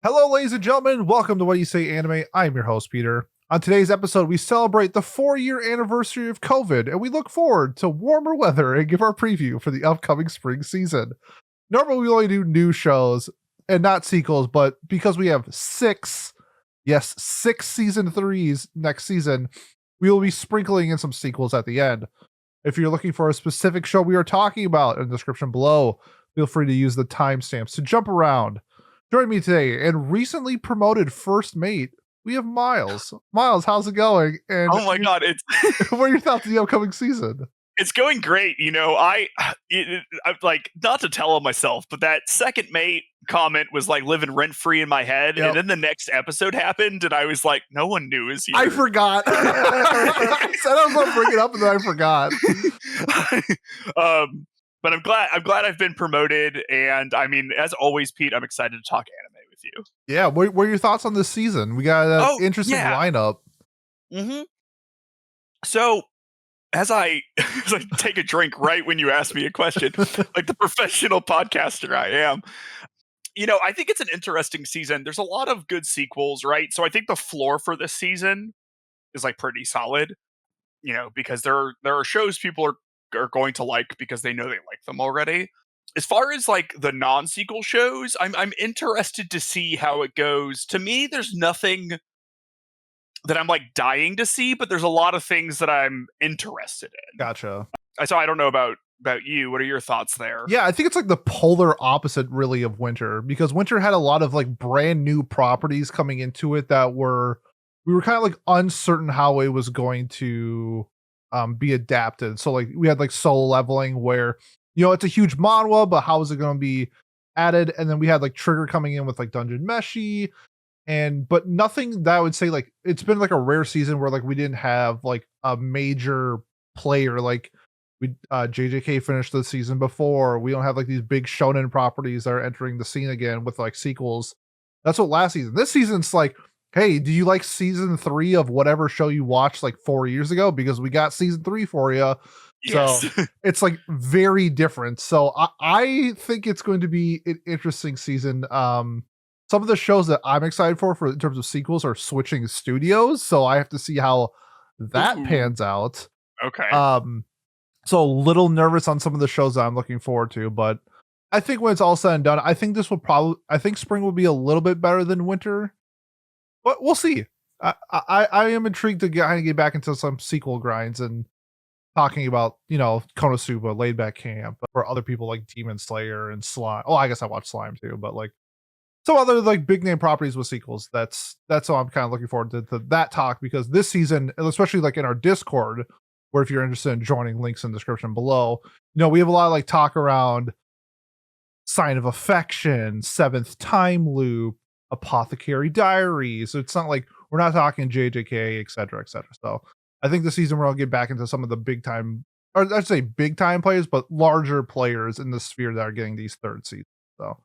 Hello, ladies and gentlemen. Welcome to What Do You Say Anime. I'm your host, Peter. On today's episode, we celebrate the 4-year anniversary of COVID, and we look forward to warmer weather and give our preview for the upcoming spring season. Normally, we only do new shows and not sequels, but because we have six season 3s next season, we will be sprinkling in some sequels at the end. If you're looking for a specific show we are talking about in the description below, feel free to use the timestamps to jump around. Join me today and recently promoted first mate, we have Miles. Miles, how's it going? And oh my god, what are your thoughts on the upcoming season? It's going great. You know, I'm like, not to tell on myself, but that second mate comment was like living rent free in my head. Yep. And then the next episode happened, and I was like, no one knew is here. I forgot. I said I was going to bring it up, and then I forgot. But I'm glad I've been promoted, and I mean, as always, Pete, I'm excited to talk anime with you. Yeah, what are your thoughts on this season? We got an interesting lineup. Mm-hmm. So, as I take a drink right when you ask me a question, like the professional podcaster I am, you know, I think it's an interesting season. There's a lot of good sequels, right? So I think the floor for this season is like pretty solid, you know, because there are shows people are going to like because they know they like them already. As far as like the non-sequel shows, I'm interested to see how it goes. To me, there's nothing that I'm like dying to see, but there's a lot of things that I'm interested in. Gotcha. So I don't know about you. What are your thoughts there? Yeah, I think it's like the polar opposite really of Winter, because Winter had a lot of like brand new properties coming into it that we were kind of like uncertain how it was going to be adapted. So like we had like Soul Leveling, where, you know, it's a huge manhwa, but how is it going to be added? And then we had like Trigger coming in with like Dungeon Meshi, but nothing that I would say, like, it's been like a rare season where like we didn't have like a major player. Like we JJK finished the season before. We don't have like these big shonen properties that are entering the scene again with like sequels. That's what last season. This season's like, hey, do you like season 3 of whatever show you watched like 4 years ago? Because we got season 3 for you. Yes. So it's like very different. So I think it's going to be an interesting season. Some of the shows that I'm excited for in terms of sequels are switching studios. So I have to see how that pans out. Okay. So a little nervous on some of the shows that I'm looking forward to, but I think when it's all said and done, I think spring will be a little bit better than winter. But we'll see. I am intrigued to get back into some sequel grinds and talking about, you know, Konosuba, Laid Back Camp, or other people like Demon Slayer and Slime. Oh, I guess I watched Slime too, but like some other like big name properties with sequels. That's what I'm kind of looking forward to that talk, because this season, especially like in our Discord, where if you're interested in joining, links in the description below, you know, we have a lot of like talk around Sign of Affection, Seventh Time Loop, Apothecary Diaries. So it's not like we're not talking JJK, etc. So I think this season we're gonna get back into some of the big time, or I'd say big time players, but larger players in the sphere that are getting these third seasons. So I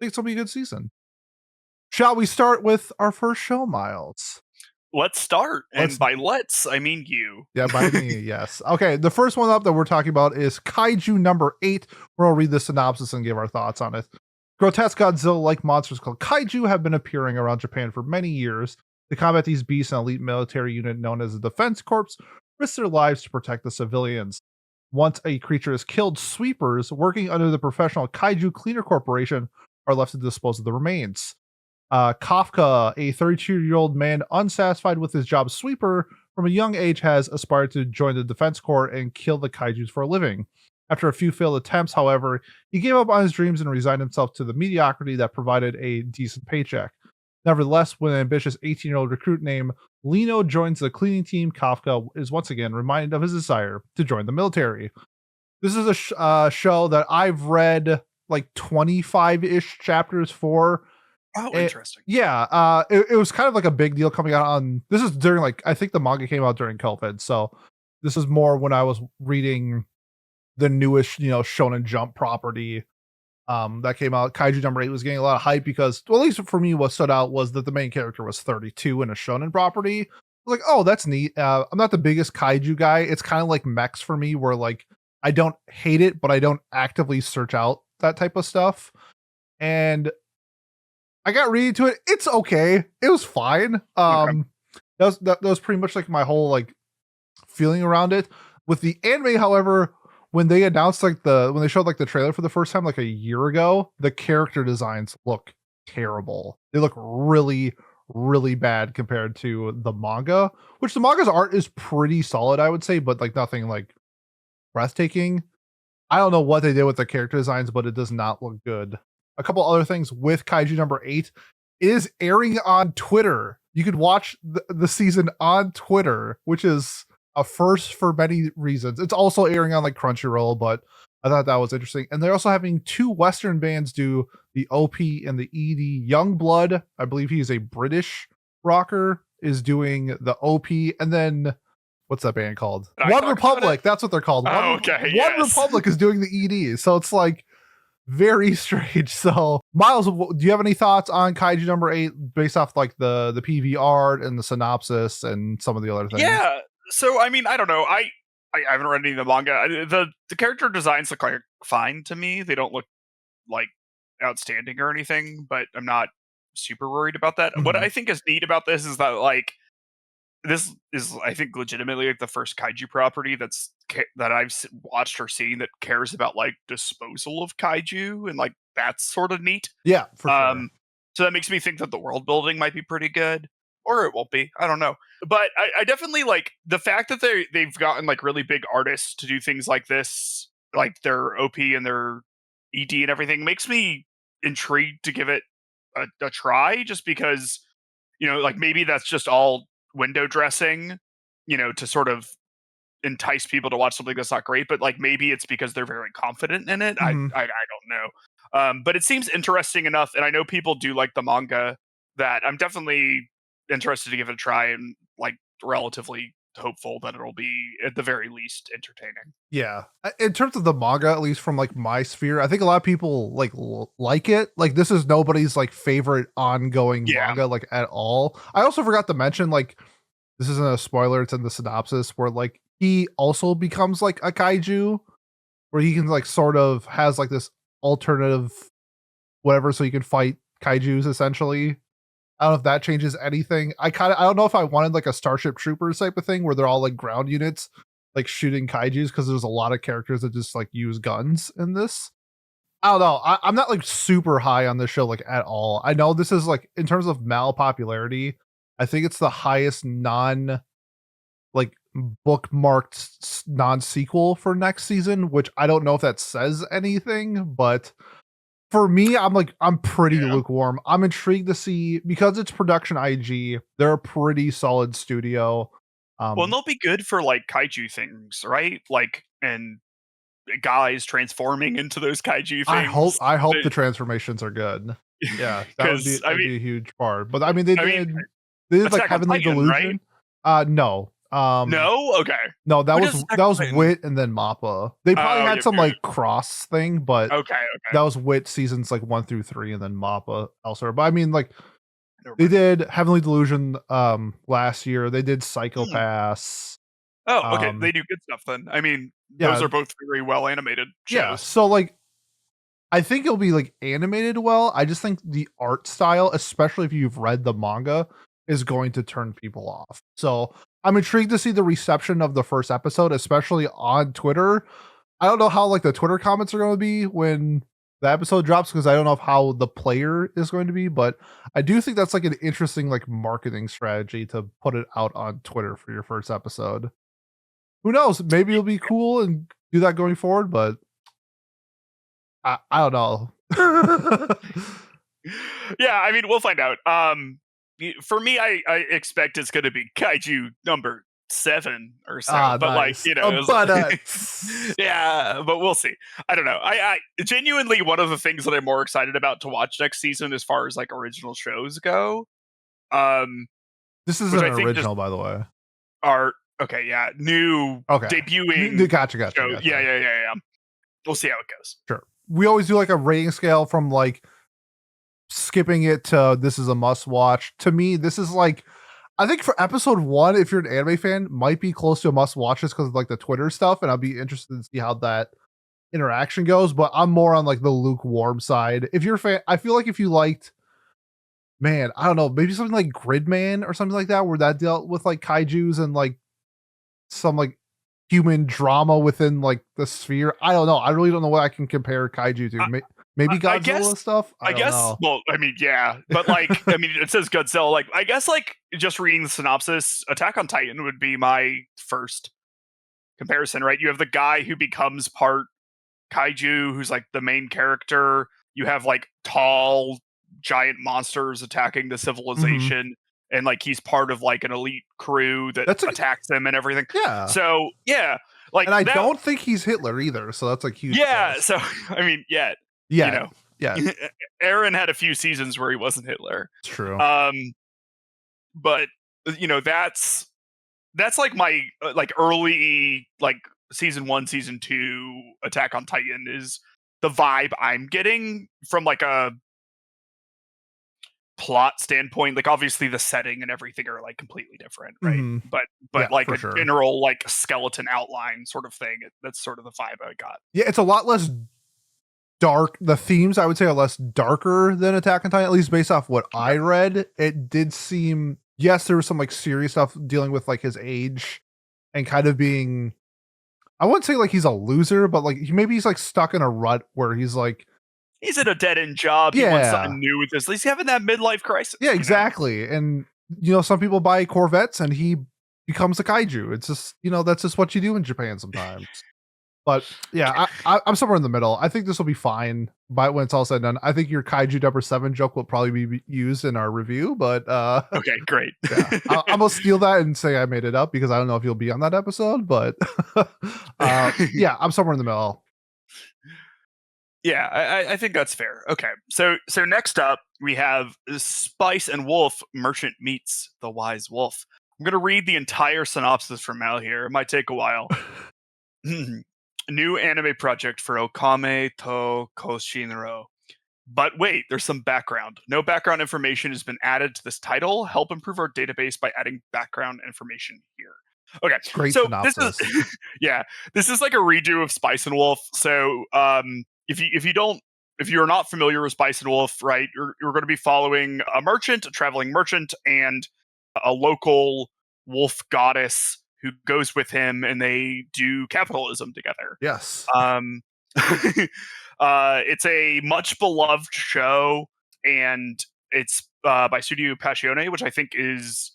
think it's gonna be a good season. Shall we start with our first show, Miles? Let's start. And by let's, I mean you. Yeah, by me, yes. Okay, the first one up that we're talking about is Kaiju No.8. We'll read the synopsis and give our thoughts on it. Grotesque Godzilla-like monsters called Kaiju have been appearing around Japan for many years. To combat these beasts, an elite military unit known as the Defense Corps risks their lives to protect the civilians. Once a creature is killed, sweepers working under the Professional Kaijuu Cleaner Corporation are left to dispose of the remains. Kafka, a 32-year-old man unsatisfied with his job as sweeper from a young age, has aspired to join the Defense Corps and kill the Kaijus for a living. After a few failed attempts, however, he gave up on his dreams and resigned himself to the mediocrity that provided a decent paycheck. Nevertheless, when an ambitious 18-year-old recruit named Lino joins the cleaning team, Kafka is once again reminded of his desire to join the military. This is a show that I've read like 25-ish chapters for. Oh, interesting. Yeah, it was kind of like a big deal coming out on. This is during like, I think the manga came out during COVID, so this is more when I was reading the newest, you know, Shonen Jump property that came out. Kaiju No.8 was getting a lot of hype because, well, at least for me, what stood out was that the main character was 32 in a Shonen property. I was like, oh, that's neat. I'm not the biggest Kaiju guy. It's kind of like mechs for me, where like I don't hate it, but I don't actively search out that type of stuff. And I got read into it. It's okay. It was fine. That was pretty much like my whole like feeling around it. With the anime, however, when they announced when they showed like the trailer for the first time like a year ago, the character designs look terrible. They look really, really bad compared to the manga, which the manga's art is pretty solid, I would say, but like nothing like breathtaking. I don't know what they did with the character designs, but it does not look good. A couple other things with Kaiju number 8. It is airing on Twitter. You could watch the season on Twitter, which is a first for many reasons. It's also airing on like Crunchyroll, but I thought that was interesting. And they're also having 2 Western bands do the OP and the ED. Youngblood, I believe he is a British rocker, is doing the OP, and then what's that band called? One Republic. That's what they're called. One Republic is doing the ED. So it's like very strange. So Miles, do you have any thoughts on Kaiju number 8 based off like the PV art and the synopsis and some of the other things? Yeah. So I mean, I don't know. I haven't read any of the manga. The character designs look like fine to me. They don't look like outstanding or anything, but I'm not super worried about that. What I think is neat about this is that like this is, I think, legitimately like the first kaiju property that I've watched or seen that cares about like disposal of kaiju, and like that's sort of neat. Yeah, for sure. So that makes me think that the world building might be pretty good, or it won't be. I don't know, but I definitely like the fact that they've gotten like really big artists to do things like this, like their OP and their ED and everything, makes me intrigued to give it a try, just because, you know, like maybe that's just all window dressing, you know, to sort of entice people to watch something that's not great, but like maybe it's because they're very confident in it. I don't know. But it seems interesting enough, and I know people do like the manga, that I'm definitely interested to give it a try, and like relatively hopeful that it'll be at the very least entertaining. Yeah. In terms of the manga, at least from like my sphere, I think a lot of people like it. Like this is nobody's like favorite ongoing manga like at all. I also forgot to mention, like, this isn't a spoiler, it's in the synopsis, where like he also becomes like a kaiju, where he can like sort of has like this alternative whatever, so he can fight kaijus essentially. I don't know if that changes anything. I don't know if I wanted like a Starship Troopers type of thing where they're all like ground units, like shooting kaijus, because there's a lot of characters that just like use guns in this. I don't know. I'm not like super high on this show like at all. I know this is like, in terms of popularity, I think it's the highest like bookmarked non-sequel for next season, which I don't know if that says anything, but for me, I'm pretty lukewarm. I'm intrigued to see, because it's production IG, they're a pretty solid studio. Well, and they'll be good for like kaiju things, right? Like, and guys transforming into those kaiju things. I hope the transformations are good. Yeah, that would be a huge part. But I mean, they did like Heavenly Delusion. Right? No. No? Okay. No, that was Wit and then Mappa. They probably had some like cross thing, but that was Wit seasons like 1 through 3 and then Mappa elsewhere. But I mean, like, they did Heavenly Delusion last year. They did Psycho-Pass. Oh, okay. They do good stuff then. I mean, those are both very well animated shows. Yeah, so like I think it'll be like animated well. I just think the art style, especially if you've read the manga, is going to turn people off. So I'm intrigued to see the reception of the first episode, especially on Twitter. I don't know how like the Twitter comments are going to be when the episode drops, because I don't know how the player is going to be, but I do think that's like an interesting like marketing strategy to put it out on Twitter for your first episode. Who knows? Maybe it'll be cool and do that going forward, but I don't know. Yeah, I mean, we'll find out. For me, I expect it's going to be Kaiju number 7 or so, but nice. Like, you know, yeah, but we'll see. I don't know. I genuinely, one of the things that I'm more excited about to watch next season, as far as like original shows go. This is an original, by the way. New debuting. Gotcha. Yeah. We'll see how it goes. Sure. We always do like a rating scale from like skipping it to this is a must watch. To me, this is like, I think for episode 1, if you're an anime fan, might be close to a must watch just because of like the Twitter stuff, and I'll be interested to see how that interaction goes. But I'm more on like the lukewarm side. If you're a fan, I feel like if you liked man, I don't know, maybe something like Gridman or something like that, where that dealt with like kaijus and like some like human drama within like the sphere. I don't know. I really don't know what I can compare kaiju to. Maybe Godzilla I guess, stuff. I don't guess. know. Well, I mean, yeah, but like, I mean, it says Godzilla. Like, I guess, like, just reading the synopsis, Attack on Titan would be my first comparison, right? You have the guy who becomes part kaiju, who's like the main character. You have like tall, giant monsters attacking the civilization, and like he's part of like an elite crew that attacks them and everything. Yeah. So yeah, like, and I don't think he's Hitler either. So that's like huge. Yeah. plus. So I mean, yeah, yeah, you know, yeah. Aaron had a few seasons where he wasn't Hitler. It's true. But you know, that's like my like early like season 1, season 2 Attack on Titan is the vibe I'm getting from like a plot standpoint. Like, obviously the setting and everything are like completely different, right? But yeah, like a general like skeleton outline sort of thing. That's sort of the vibe I got. Yeah, it's a lot less dark. The themes, I would say, are less darker than Attack on Titan, at least based off what I read. It did seem, yes, there was some like serious stuff dealing with like his age and kind of being, I wouldn't say like he's a loser, but like maybe he's like stuck in a rut where he's like, he's in a dead-end job. He wants something new with this. He's having that midlife crisis. Yeah, exactly. And you know, some people buy Corvettes and he becomes a kaiju. It's just, you know, that's just what you do in Japan sometimes. But yeah, I'm somewhere in the middle. I think this will be fine by when it's all said and done. I think your Kaiju number 7 joke will probably be used in our review, but okay, great. Yeah, I'm gonna steal that and say I made it up because I don't know if you'll be on that episode, but yeah, I'm somewhere in the middle. Yeah, I think that's fair. Okay, so next up we have Spice&Wolf Merchant Meets the Wise Wolf. I'm gonna read the entire synopsis from Mal here. It might take a while. New anime project for Okame to Koshinro. But wait, there's some background. No background information has been added to this title. Help improve our database by adding background information here. Okay, great so synopsis. This is yeah, this is like a redo of Spice&Wolf. So if you're not familiar with Spice&Wolf, right, you're going to be following a merchant, a traveling merchant, and a local wolf goddess who goes with him, and they do capitalism together. Yes. It's a much beloved show, and it's by Studio Passione, which I think is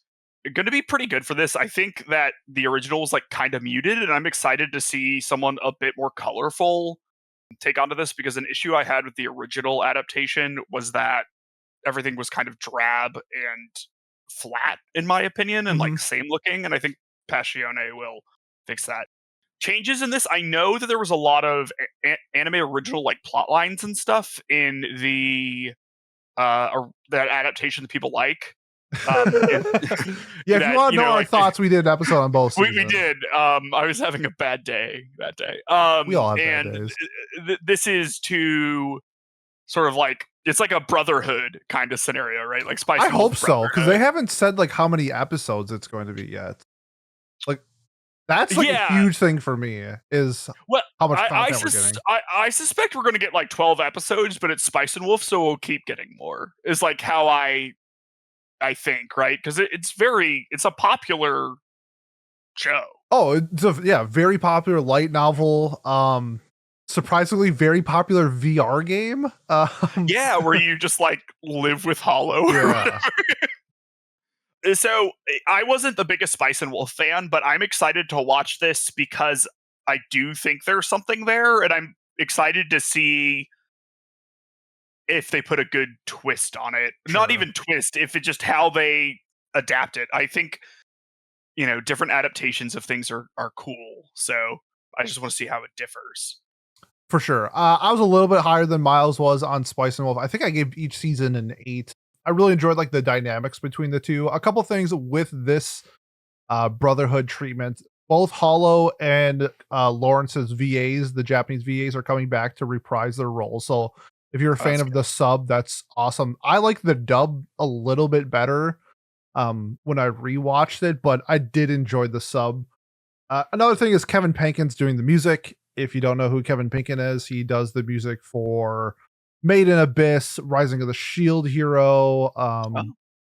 going to be pretty good for this. I think that the original was like kind of muted, and I'm excited to see someone a bit more colorful take onto this, because an issue I had with the original adaptation was that everything was kind of drab and flat, in my opinion, and like same looking, and I think Passione will fix that. Changes in this, I know that there was a lot of anime original like plot lines and stuff in the that adaptation that people like. Yeah, if you want to know our thoughts, we did an episode on both. We did. I was having a bad day that day. We all have bad days. This is to sort of like, it's like a Brotherhood kind of scenario, right? Like Spice. I hope so, because they haven't said like how many episodes it's going to be yet. Like, that's like a huge thing for me, is how much content we're getting. I suspect we're going to get like 12 episodes, but it's Spice&Wolf, so we'll keep getting more. Is like how I think, right? Because it's a popular show. Oh, it's a very popular light novel. Surprisingly, very popular VR game. Yeah, where you just like live with Hollow. Yeah. So I wasn't the biggest Spice&Wolf fan, but I'm excited to watch this because I do think there's something there, and I'm excited to see if they put a good twist on it. Sure. Not even twist, if it just how they adapt it. I think, you know, different adaptations of things are cool. So I just want to see how it differs. For sure. I was a little bit higher than Miles was on Spice&Wolf. I think I gave each season an 8. I really enjoyed like the dynamics between the two. A couple things with this Brotherhood treatment. Both Hollow and Lawrence's VAs, the Japanese VAs, are coming back to reprise their roles. So if you're a fan of the sub, that's awesome. I like the dub a little bit better when I rewatched it, but I did enjoy the sub. Another thing is Kevin Penkin's doing the music. If you don't know who Kevin Penkin is, he does the music for Made in Abyss, Rising of the Shield Hero. Oh.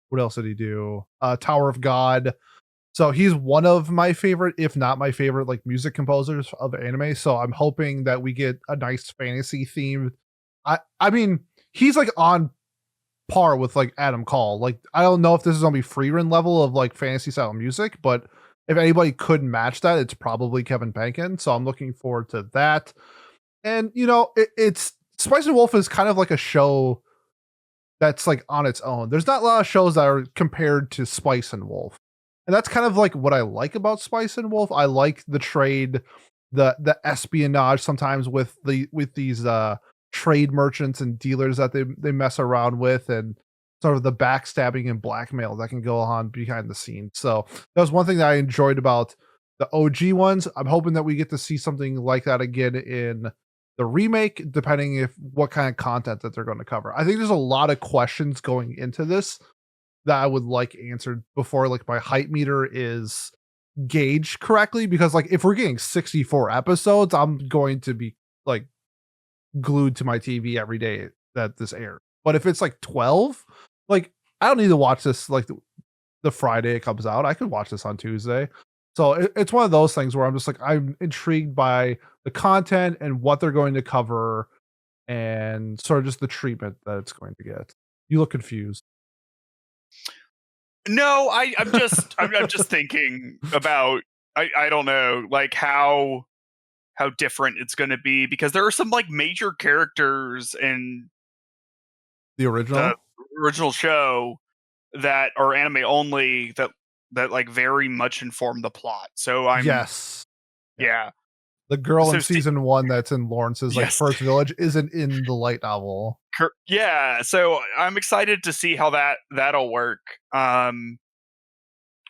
What else did he do? Tower of God. So he's one of my favorite, if not my favorite, like music composers of anime. So I'm hoping that we get a nice fantasy theme. I mean, he's like on par with like Adam Call. Like, I don't know if this is gonna be Freerun level of like fantasy style music, but if anybody could match that, it's probably Kevin Bacon. So I'm looking forward to that. And you know, it's Spice&Wolf is kind of like a show that's like on its own. There's not a lot of shows that are compared to Spice&Wolf. And that's kind of like what I like about Spice&Wolf. I like the trade, the espionage sometimes with these trade merchants and dealers that they mess around with, and sort of the backstabbing and blackmail that can go on behind the scenes. So that was one thing that I enjoyed about the OG ones. I'm hoping that we get to see something like that again in the remake, depending if what kind of content that they're going to cover. I think there's a lot of questions going into this that I would like answered before like my hype meter is gauged correctly, because like if we're getting 64 episodes, I'm going to be like glued to my TV every day that this airs. But if it's like 12, like I don't need to watch this like the Friday it comes out. I could watch this on Tuesday. So it's one of those things where I'm just like, I'm intrigued by the content and what they're going to cover and sort of just the treatment that it's going to get. You look confused. No, I'm just thinking about I don't know, like how different it's going to be, because there are some like major characters in The original show that are anime only that like very much inform the plot. So I'm yeah. The girl So in season 1 that's in Lawrence's like Yes. first village isn't in the light novel. Yeah, so I'm excited to see how that'll work.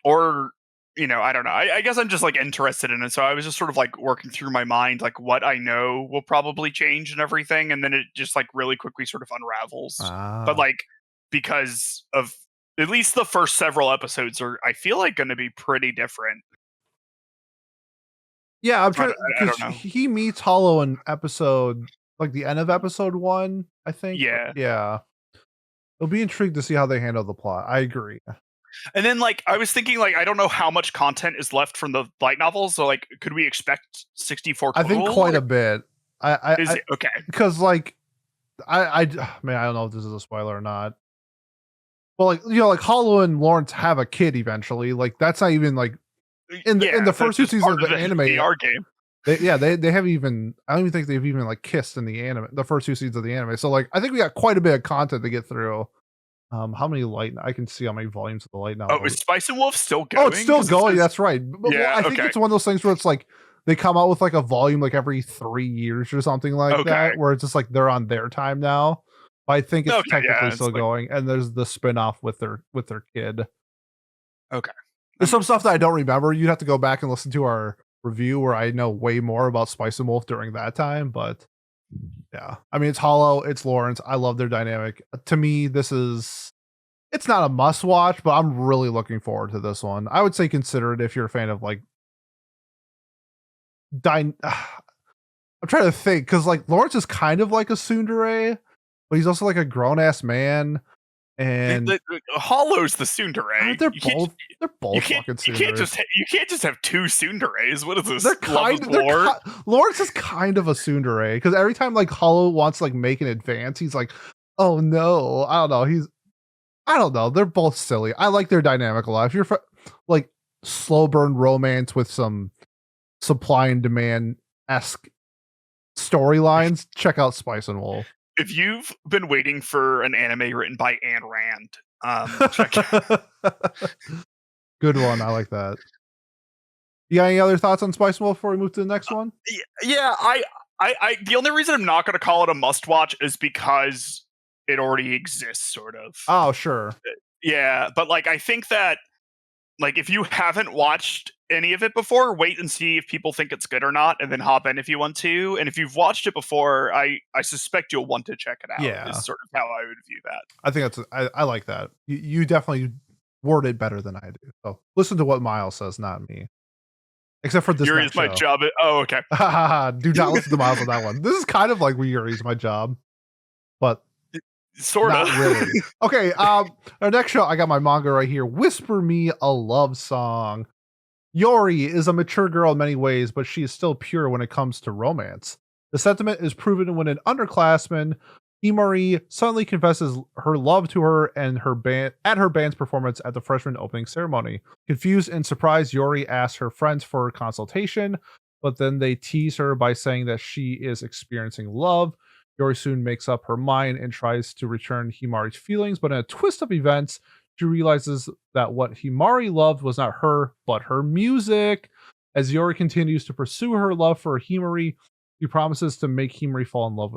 Or you know, I don't know. I guess I'm just like interested in it. So I was just sort of like working through my mind like what I know will probably change and everything, and then it just like really quickly sort of unravels. But like because of at least the first several episodes are, I feel like, going to be pretty different. Yeah, I'm trying I don't know. he meets Hollow in episode like the end of episode 1, I think. Yeah. Yeah. It'll be intrigued to see how they handle the plot. I agree. And then like I was thinking like I don't know how much content is left from the light novels, so like could we expect 64 total? I think quite a bit. Is it okay? Because like man, I don't know if this is a spoiler or not. Well, like, you know, like Hollow and Lawrence have a kid eventually. Like that's not even like in the first 2 seasons of the anime VR game. They have even, I don't even think they've even like kissed in the anime, the first 2 seasons of the anime. So like I think we got quite a bit of content to get through. How many I can see how many volumes of the light novel. Oh, is Spice&Wolf still going? Oh, it's still going. That's right. Yeah, I think it's one of those things where it's like they come out with like a volume like every 3 years or something like that, where it's just like they're on their time now. But I think it's technically still going, and there's the spin-off with their kid. Okay. There's some stuff that I don't remember. You'd have to go back and listen to our review where I know way more about Spice&Wolf during that time, but yeah. I mean, it's Hollow, it's Lawrence. I love their dynamic. To me, it's not a must watch, but I'm really looking forward to this one. I would say consider it if you're a fan of like I'm trying to think, because like Lawrence is kind of like a tsundere, but he's also like a grown-ass man. And Hollow's the tsundere. They're both fucking tsunderes. You can't just have 2 tsunderes. What is this? Lawrence is kind of a tsundere, because every time like Hollow wants to like make an advance, he's like, oh no, I don't know. They're both silly. I like their dynamic a lot. If you're like slow burn romance with some supply and demand esque storylines, check out Spice&Wolf. If you've been waiting for an anime written by Ayn Rand, check it. Good one. I like that. You got any other thoughts on Spice&Wolf before we move to the next one? Yeah, I the only reason I'm not going to call it a must watch is because it already exists, sort of. Oh, sure. Yeah, but like I think that like if you haven't watched any of it before, wait and see if people think it's good or not, and then hop in if you want to. And if you've watched it before, I suspect you'll want to check it out. Yeah, is sort of how I would view that. I think I like that. You definitely word it better than I do. So listen to what Miles says, not me. Except for this. Yuri's my job. Oh, okay. Do not listen to Miles on that one. This is kind of like Yuri's my job. but Sort of. not really. Okay, our next show, I got my manga right here. Whisper Me a Love Song. Yori is a mature girl in many ways, but she is still pure when it comes to romance. The sentiment is proven when an underclassman, Himari, suddenly confesses her love to her and her band at her band's performance at the freshman opening ceremony. Confused and surprised, Yori asks her friends for a consultation, but then they tease her by saying that she is experiencing love. Yori soon makes up her mind and tries to return Himari's feelings, but in a twist of events, she realizes that what Himari loved was not her, but her music. As Yori continues to pursue her love for Himari, she promises to make Himari fall in love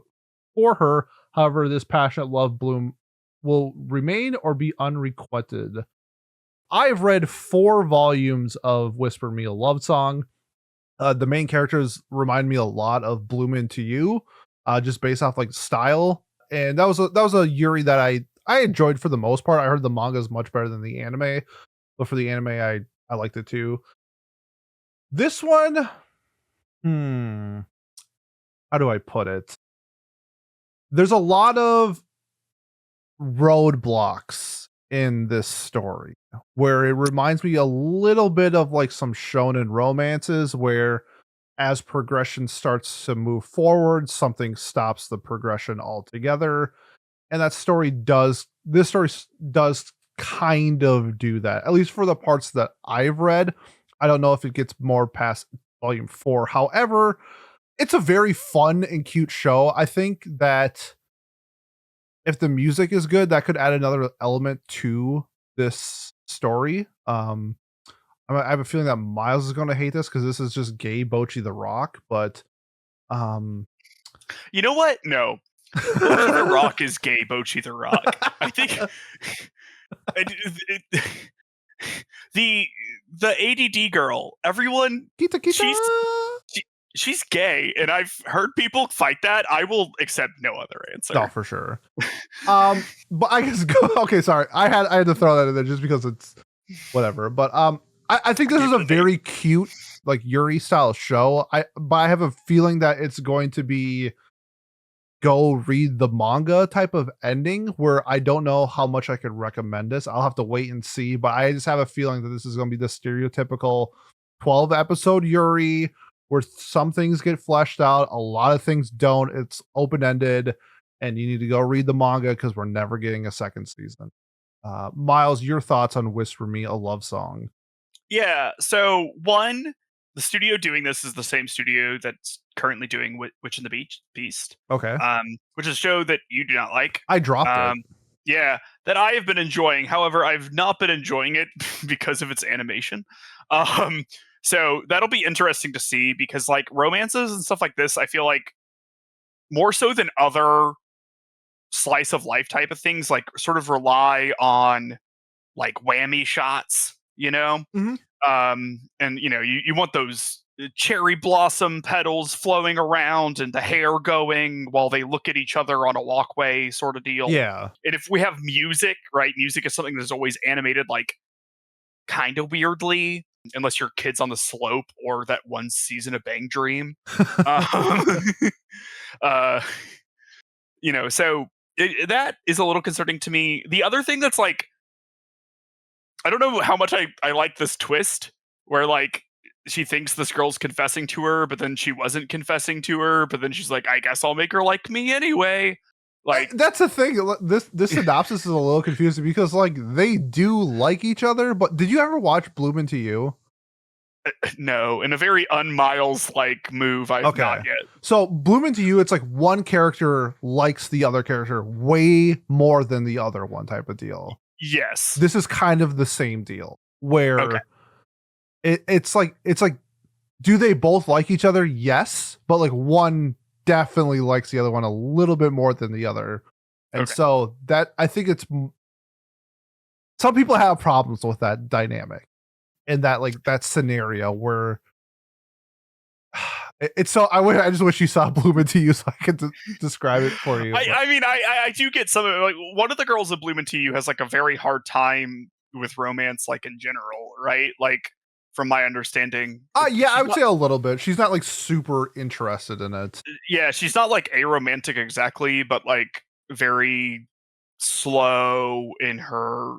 for her. However, this passionate love bloom will remain or be unrequited. I've read 4 volumes of Whisper Me a Love Song. The main characters remind me a lot of Bloom Into You, just based off like style. And that was a Yuri that I enjoyed for the most part. I heard the manga is much better than the anime, but for the anime, I liked it too. This one, how do I put it? There's a lot of roadblocks in this story where it reminds me a little bit of like some shonen romances where as progression starts to move forward, something stops the progression altogether. And this story does kind of do that, at least for the parts that I've read. I don't know if it gets more past volume 4. However, it's a very fun and cute show. I think that if the music is good, that could add another element to this story. I have a feeling that Miles is going to hate this because this is just gay Bochi the Rock, but you know what? No. Bochi the Rock is gay Bochi the Rock. I think the ADD girl, everyone, she's gay, and I've heard people fight that. I will accept no other answer. No, for sure. But I guess okay, sorry. I had to throw that in there just because it's whatever. But I think this is a very cute like Yuri style show. But I have a feeling that it's going to be go read the manga type of ending where I don't know how much I could recommend this. I'll have to wait and see, but I just have a feeling that this is going to be the stereotypical 12 episode Yuri where some things get fleshed out, a lot of things don't. It's open-ended, and you need to go read the manga because we're never getting a second season. Miles, your thoughts on Whisper Me a Love Song? Yeah, so one, the studio doing this is the same studio that's currently doing Witch and the Beast. Okay. Which is a show that you do not like. I dropped it. Yeah, that I have been enjoying. However, I've not been enjoying it because of its animation. So that'll be interesting to see because like romances and stuff like this, I feel like more so than other slice of life type of things, like sort of rely on like whammy shots, you know? Mm-hmm. And you know, you want those cherry blossom petals flowing around and the hair going while they look at each other on a walkway sort of deal. Yeah. And if we have music, right? Music is something that's always animated like kind of weirdly, unless your kid's on the slope or that one season of Bang Dream. You know, so that is a little concerning to me. The other thing that's like, I don't know how much I like this twist where like she thinks this girl's confessing to her, but then she wasn't confessing to her, but then she's like, I guess I'll make her like me anyway. Like that's the thing. This synopsis is a little confusing because like they do like each other, but did you ever watch Bloom Into You? No, in a very unmiles like move, I've not yet. So Bloom Into You, it's like one character likes the other character way more than the other one type of deal. Yes. This is kind of the same deal where it's like do they both like each other? Yes, but like one definitely likes the other one a little bit more than the other. And so that I think it's some people have problems with that dynamic in that like that scenario where it's so I just wish you saw Bloom Into You so I could describe it for you. I mean, I do get some like one of the girls in Bloom Into You has like a very hard time with romance, like in general, right? Like from my understanding. Yeah, I would say a little bit. She's not like super interested in it. Yeah, she's not like aromantic exactly, but like very slow in her.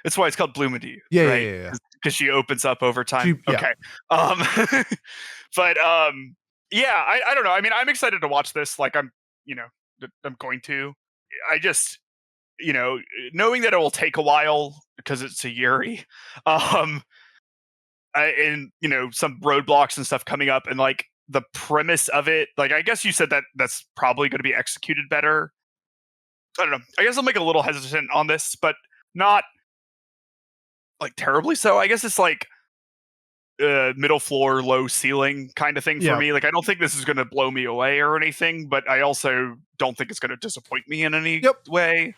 It's why it's called Bloomidy, right? Yeah. Because she opens up over time. Yeah. Okay. But yeah, I don't know. I mean, I'm excited to watch this. Like, I'm going to. I just, knowing that it will take a while because it's a Yuri, and some roadblocks and stuff coming up, and like the premise of it, like I guess you said that that's probably going to be executed better. I don't know. I guess I'm like a little hesitant on this, but not like terribly so. I guess it's like middle floor, low ceiling kind of thing for me. Like, I don't think this is going to blow me away or anything, but I also don't think it's going to disappoint me in any way.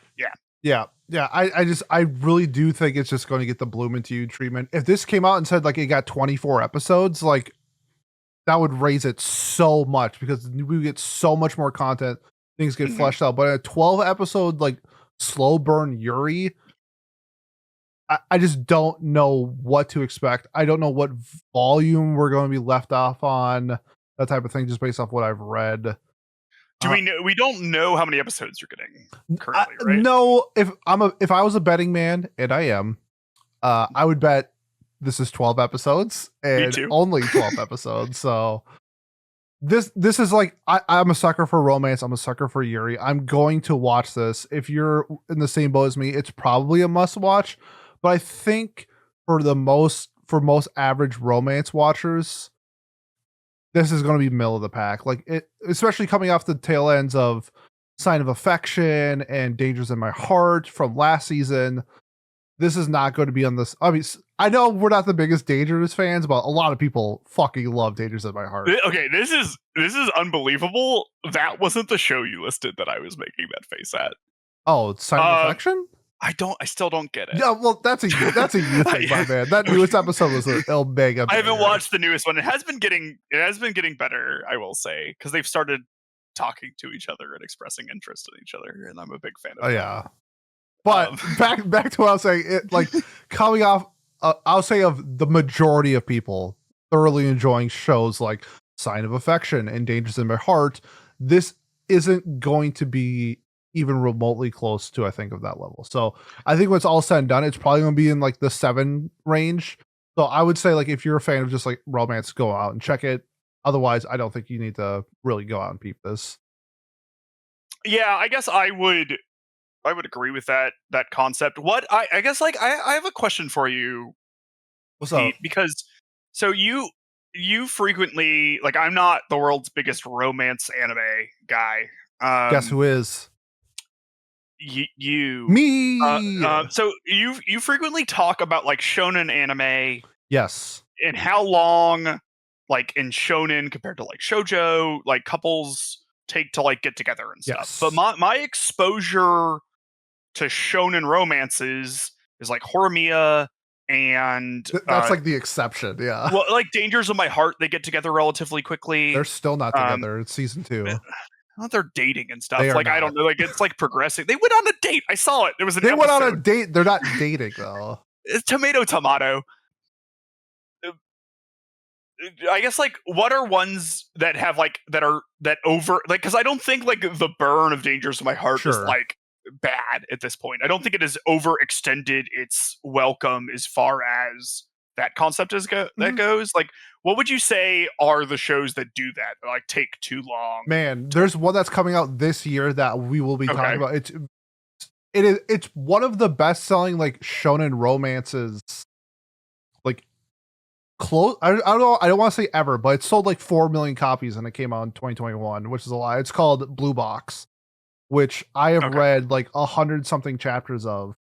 Yeah. I really do think it's just going to get the bloom into you treatment. If this came out and said like it got 24 episodes, like that would raise it so much because we get so much more content. Things get fleshed out. But a 12 episode like slow burn Yuri, I just don't know what to expect. I don't know what volume we're going to be left off on, that type of thing, just based off what I've read. Do we know? We don't know how many episodes you're getting currently, right? No, if I was a betting man, and I am, I would bet this is 12 episodes and only 12 episodes. So this is like, I'm a sucker for romance. I'm a sucker for Yuri. I'm going to watch this. If you're in the same boat as me, it's probably a must watch. But I think for most average romance watchers, this is going to be middle of the pack. Like it, especially coming off the tail ends of Sign of Affection and Dangers in My Heart from last season. This is not going to be on this. I mean, I know we're not the biggest Dangers fans, but a lot of people fucking love Dangers in My Heart. Okay, this is unbelievable. That wasn't the show you listed that I was making that face at. Oh, Sign of Affection? I still don't get it. Yeah, well, that's a you thing, my man. That newest episode was a mega. I haven't watched the newest one. It has been getting better, I will say, because they've started talking to each other and expressing interest in each other, and I'm a big fan of that. Yeah. But back to what I was saying, it, like coming off, I'll say of the majority of people thoroughly enjoying shows like Sign of Affection and Dangers in My Heart, this isn't going to be even remotely close to, I think, of that level. So I think when it's all said and done, it's probably going to be in like the 7 range. So I would say, like, if you're a fan of just like romance, go out and check it. Otherwise, I don't think you need to really go out and peep this. Yeah, I guess I would agree with that concept. What I guess, like, I have a question for you. What's up? Because so you frequently, like, I'm not the world's biggest romance anime guy. Guess who is? You. Me. So you frequently talk about like shonen anime. Yes. And how long, like in shonen compared to like shoujo, like couples take to like get together and stuff. Yes. But my exposure to shonen romances is like Horimiya and that's like the exception. Yeah. Well, like Dangers of My Heart, they get together relatively quickly. They're still not together. It's season 2. They're dating and stuff. Like, I don't know. Like, it's like progressing. They went on a date. I saw it. There was an episode. Went on a date. They're not dating though. It's tomato. I guess, like, what are ones that have like that over, like, because I don't think like the burn of Dangers of My Heart is like bad at this point. I don't think it has overextended its welcome as far as that concept that goes. Like, what would you say are the shows that do that, like take too long? Man, there's one that's coming out this year that we will be talking about. It's one of the best selling like shonen romances, like close. I don't know. I don't want to say ever, but it sold like 4 million copies and it came out in 2021, which is a lot. It's called Blue Box, which I have read like 100 something chapters of.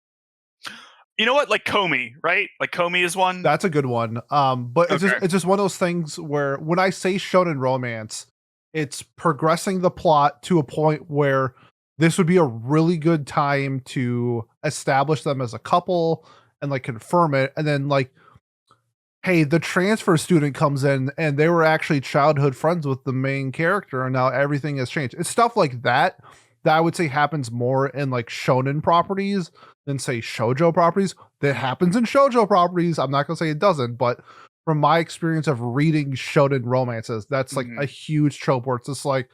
You know what? Like Komi, right? Like Komi is one. That's a good one. But it's just one of those things where when I say shonen romance, it's progressing the plot to a point where this would be a really good time to establish them as a couple and like confirm it. And then like, hey, the transfer student comes in and they were actually childhood friends with the main character and now everything has changed. It's stuff like that I would say happens more in like shonen properties than say shoujo properties. That happens in shoujo properties. I'm not gonna say it doesn't, but from my experience of reading shonen romances, that's like a huge trope where it's just like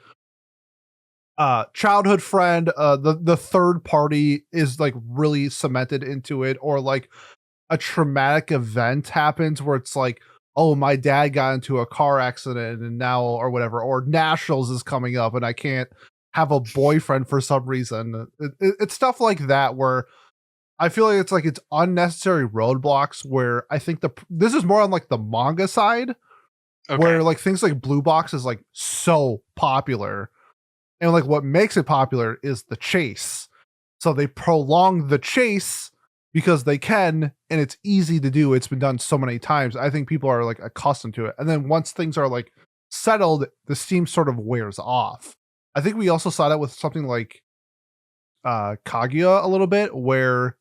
childhood friend, the third party is like really cemented into it, or like a traumatic event happens where it's like, oh, my dad got into a car accident and now, or whatever, or nationals is coming up and I can't have a boyfriend for some reason. It's stuff like that where I feel like it's unnecessary roadblocks where I think this is more on like the manga side, where like things like Blue Box is like so popular, and like what makes it popular is the chase. So they prolong the chase because they can, and it's easy to do. It's been done so many times. I think people are like accustomed to it. And then once things are like settled, the steam sort of wears off. I think we also saw that with something like Kaguya a little bit, where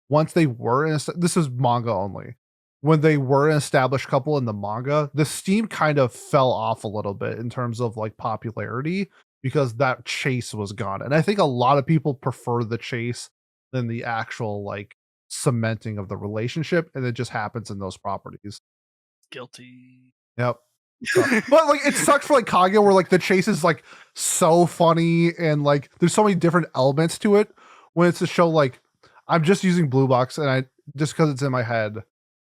once they were in this is manga only. When they were an established couple in the manga, the steam kind of fell off a little bit in terms of like popularity because that chase was gone. And I think a lot of people prefer the chase than the actual like cementing of the relationship, and it just happens in those properties. Guilty. Yep. But like it sucks for like Kaguya, where like the chase is like so funny and like there's so many different elements to it. When it's a show like I'm just using Blue Box, and I just because it's in my head,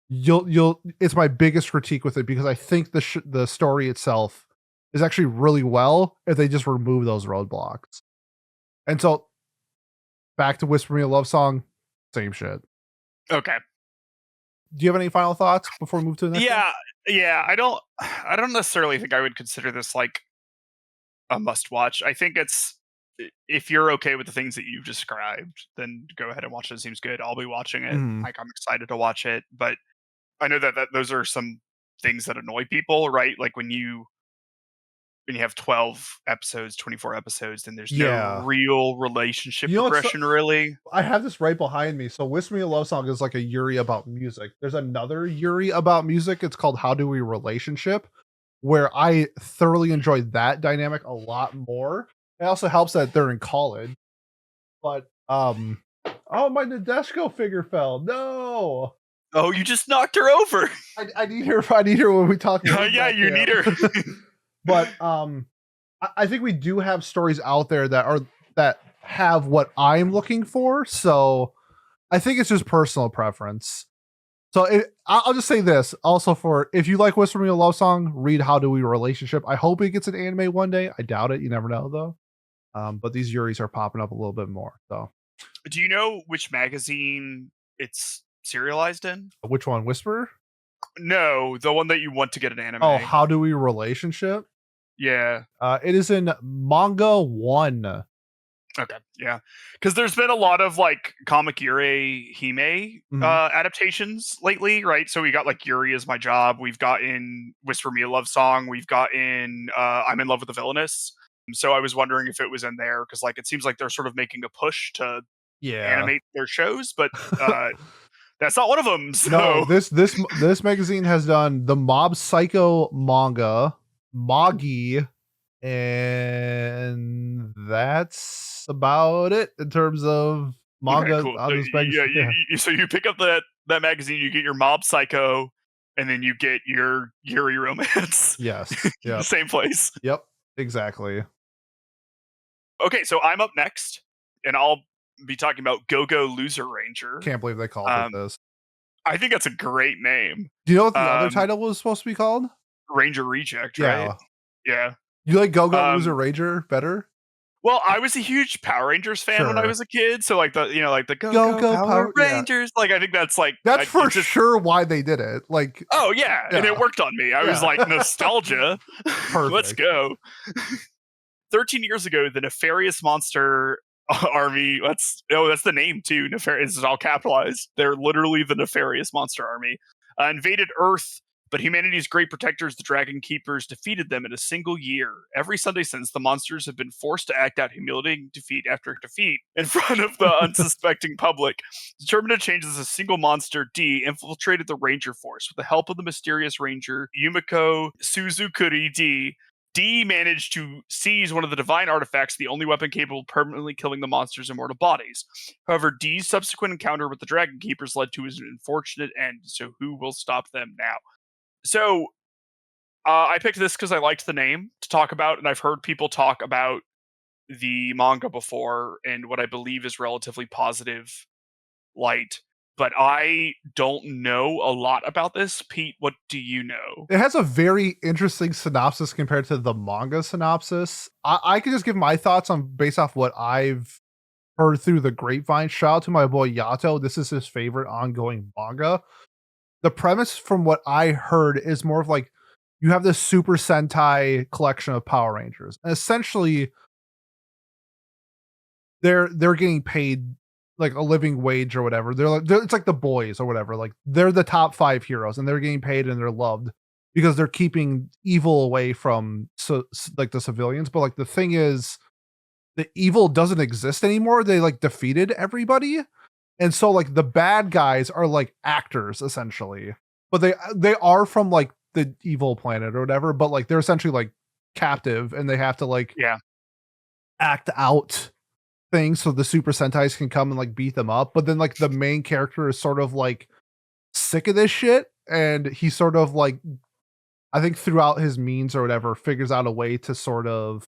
you'll it's my biggest critique with it, because I think the story itself is actually really well if they just remove those roadblocks. And so back to Whisper Me a Love Song, same shit. Okay. Do you have any final thoughts before we move to the next one? Yeah. I don't necessarily think I would consider this like a must watch. I think it's, if you're okay with the things that you've described, then go ahead and watch it. It seems good. I'll be watching it. Like, I'm excited to watch it, but I know that those are some things that annoy people, right? Like when you have 12 episodes, 24 episodes, then there's no real relationship progression, really. I have this right behind me. So Whisper Me a Love Song is like a Yuri about music. There's another Yuri about music. It's called How Do We Relationship, where I thoroughly enjoyed that dynamic a lot more. It also helps that they're in college. But oh, my Nadeshiko figure fell. No. Oh, you just knocked her over. I need her. I need her when we talk. Yeah, you need her. But I think we do have stories out there that have what I'm looking for. So I think it's just personal preference. So I'll just say this also, for if you like Whisper Me a Love Song, read How Do We Relationship. I hope it gets an anime one day. I doubt it. You never know though. But these Yuris are popping up a little bit more. So do you know which magazine it's serialized in? Which one? Whisper? No, the one that you want to get an anime. Oh, How Do We Relationship? Yeah. It is in Manga 1. Okay, yeah. Because there's been a lot of like comic Yuri Hime adaptations lately, right? So we got like Yuri Is My Job. We've got in Whisper Me a Love Song. We've got in I'm in Love with the Villainess. So I was wondering if it was in there, because like it seems like they're sort of making a push to animate their shows, but that's not one of them. So. No, this magazine has done the Mob Psycho manga, Magi, and that's about it in terms of manga. Okay, cool. So you pick up that magazine, you get your Mob Psycho, and then you get your Yuri Romance. Yes. Yeah. Same place. Yep. Exactly. Okay, so I'm up next, and I'll be talking about Go-Go Loser Ranger. Can't believe they called it this. I think that's a great name. Do you know what the other title was supposed to be called? Ranger Reject, right? Yeah. You like Go-Go Loser Ranger better? Well, I was a huge Power Rangers fan when I was a kid, so like the Go-Go Power Rangers. Like I think that's like that's sure why they did it. Like, oh yeah, and it worked on me. I was like, nostalgia. Let's go. 13 years ago, the Nefarious Monster Army. That's the name too. Nefarious is all capitalized. They're literally the Nefarious Monster Army. Invaded Earth, but humanity's great protectors, the Dragon Keepers, defeated them in a single year. Every Sunday since, the monsters have been forced to act out humiliating defeat after defeat in front of the unsuspecting public. Determined to change this, a single monster, D, infiltrated the Ranger Force. With the help of the mysterious Ranger, Yumiko Suzukuri D managed to seize one of the divine artifacts, the only weapon capable of permanently killing the monster's immortal bodies. However, D's subsequent encounter with the Dragon Keepers led to his unfortunate end, so who will stop them now? So, I picked this because I liked the name to talk about, and I've heard people talk about the manga before in what I believe is relatively positive light, but I don't know a lot about this. Pete, what do you know? It has a very interesting synopsis compared to the manga synopsis. I can just give my thoughts on based off what I've heard through the grapevine. Shout out to my boy Yato. This is his favorite ongoing manga. The premise from what I heard is more of like you have this Super Sentai collection of Power Rangers. And essentially they're getting paid like a living wage or whatever. It's like the boys or whatever. Like they're the top 5 heroes and they're getting paid and they're loved because they're keeping evil away from like the civilians. But like the thing is the evil doesn't exist anymore. They like defeated everybody. And so like the bad guys are like actors essentially. But they are from like the evil planet or whatever, but like they're essentially like captive and they have to like act out things so the Super Sentais can come and like beat them up. But then like the main character is sort of like sick of this shit and he sort of like I think throughout his means or whatever figures out a way to sort of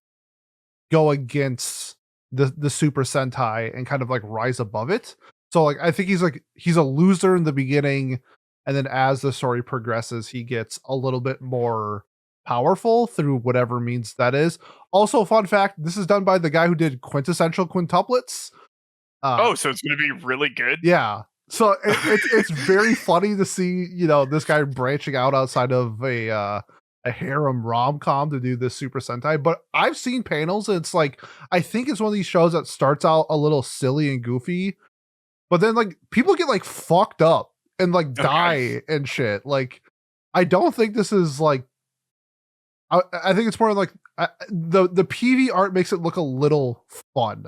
go against the Super Sentai and kind of like rise above it. So like I think he's a loser in the beginning and then as the story progresses he gets a little bit more powerful through whatever means that is. Also, fun fact, this is done by the guy who did Quintessential Quintuplets. So it's going to be really good? Yeah. So it's very funny to see, you know, this guy branching out outside of a harem rom-com to do this Super Sentai. But I've seen panels and it's like, I think it's one of these shows that starts out a little silly and goofy, but then like people get like fucked up and like die and shit. Like, I don't think this is like, I think it's more like the PV art makes it look a little fun.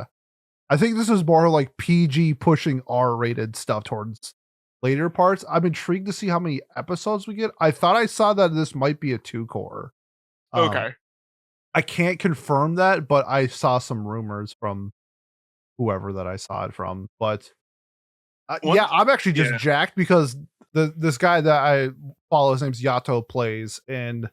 I think this is more like PG pushing R-rated stuff towards later parts. I'm intrigued to see how many episodes we get. I thought I saw that this might be a 2-core. I can't confirm that, but I saw some rumors from whoever that I saw it from. But yeah, I'm actually just jacked because this guy that I follow, his name's Yato Plays, and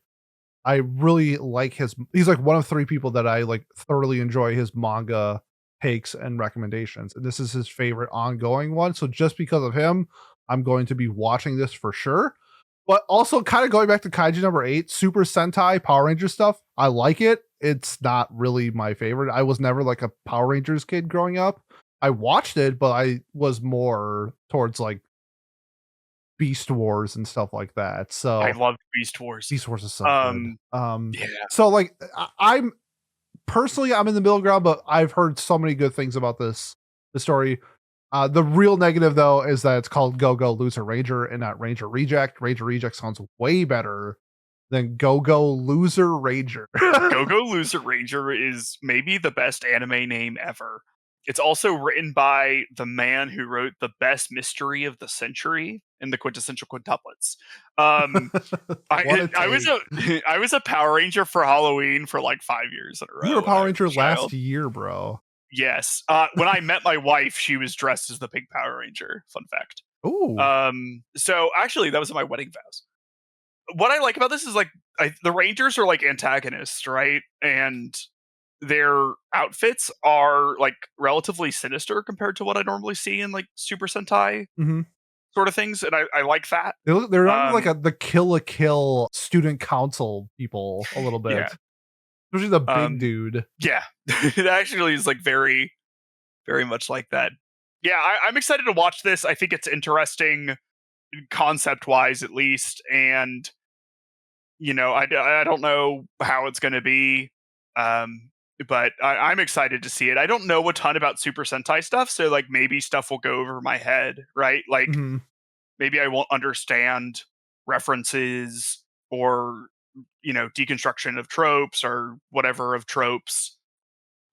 I really like he's like one of 3 people that I like thoroughly enjoy his manga takes and recommendations. And this is his favorite ongoing one. So just because of him, I'm going to be watching this for sure. But also kind of going back to Kaiju No.8, Super Sentai Power Ranger stuff. I like it. It's not really my favorite. I was never like a Power Rangers kid growing up. I watched it, but I was more towards like Beast Wars and stuff like that. So I love Beast Wars. Beast Wars is so good. So like I'm personally I'm in the middle ground, but I've heard so many good things about the story. The real negative though is that it's called Go Go Loser Ranger and not Ranger Reject. Ranger Reject sounds way better than Go Go Loser Ranger. Go Go Loser Ranger is maybe the best anime name ever. It's also written by the man who wrote the best mystery of the century in the Quintessential Quintuplets. I was a Power Ranger for Halloween for like 5 years in a row. You were a Power Ranger last year, bro. Yes. When I met my wife, she was dressed as the Pink Power Ranger. Fun fact. Ooh. So actually, that was in my wedding vows. What I like about this is like the Rangers are like antagonists, right? And their outfits are like relatively sinister compared to what I normally see in like Super Sentai sort of things, and I like that. They're not like the Kill la Kill student council people a little bit. Yeah. Especially the big dude. Yeah. It actually is like very, very much like that. Yeah, I'm excited to watch this. I think it's interesting concept-wise at least, and you know, I don't know how it's going to be. But I'm excited to see it. I don't know a ton about Super Sentai stuff, so like maybe stuff will go over my head, right? Like maybe I won't understand references or, you know, deconstruction of tropes or whatever of tropes.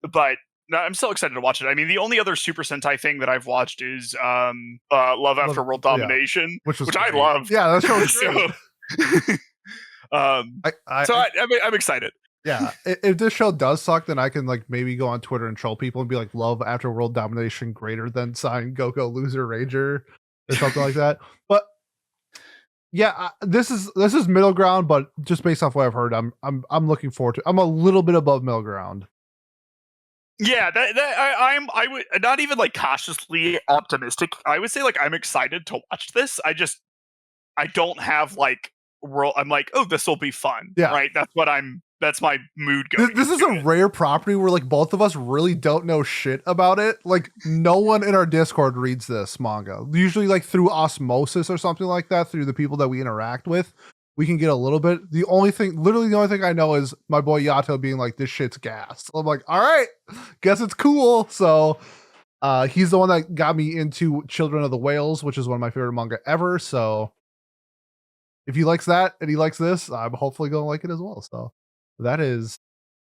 But no, I'm still excited to watch it. I mean, the only other Super Sentai thing that I've watched is Love After World Domination, which I love. Yeah, that's great. I'm excited. Yeah, if this show does suck, then I can like maybe go on Twitter and troll people and be like, "Love After World Domination greater than sign Go Go Loser Ranger" or something like that. But yeah, this is middle ground, but just based off what I've heard, I'm looking forward to. I'm a little bit above middle ground. Yeah, I would not even like cautiously optimistic. I would say like I'm excited to watch this. I don't have like world. I'm like, oh, this will be fun, Yeah. right? That's my mood going. This is a rare property where like both of us really don't know shit about it. Like no one in our Discord reads this manga. Usually like through osmosis or something like that, through the people that we interact with, we can get a little bit. Literally the only thing I know is my boy Yato being like, this shit's gas. I'm like, all right, guess it's cool. So he's the one that got me into Children of the Whales, which is one of my favorite manga ever. So if he likes that and he likes this, I'm hopefully gonna like it as well. So that is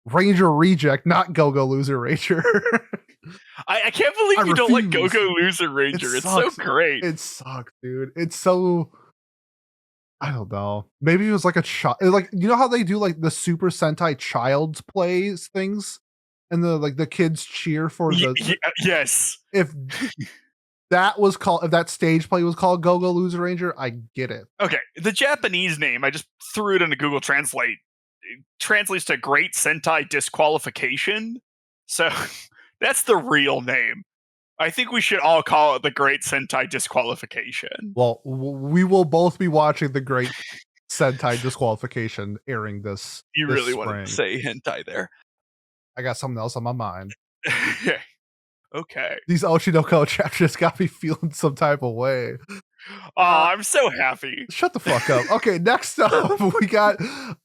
Ranger Reject, not Go-Go Loser Ranger. I can't believe you don't like Go-Go Loser Ranger. It's so great. It sucks, dude. It's so, I don't know. Maybe it was like a child, like, you know how they do like the Super Sentai Child's Plays things, and the kids cheer for the yes. If that stage play was called Go-Go Loser Ranger, I get it. Okay, the Japanese name, I just threw it into Google Translate. It translates to Great Sentai Disqualification. So that's the real name. I think we should all call it the Great Sentai Disqualification. Well, we will both be watching the Great Sentai Disqualification airing this. You really wanted to say hentai there. I got something else on my mind. Okay. These Oshinoko chapters got me feeling some type of way. Oh, I'm so happy. Shut the fuck up. Okay, next up, we got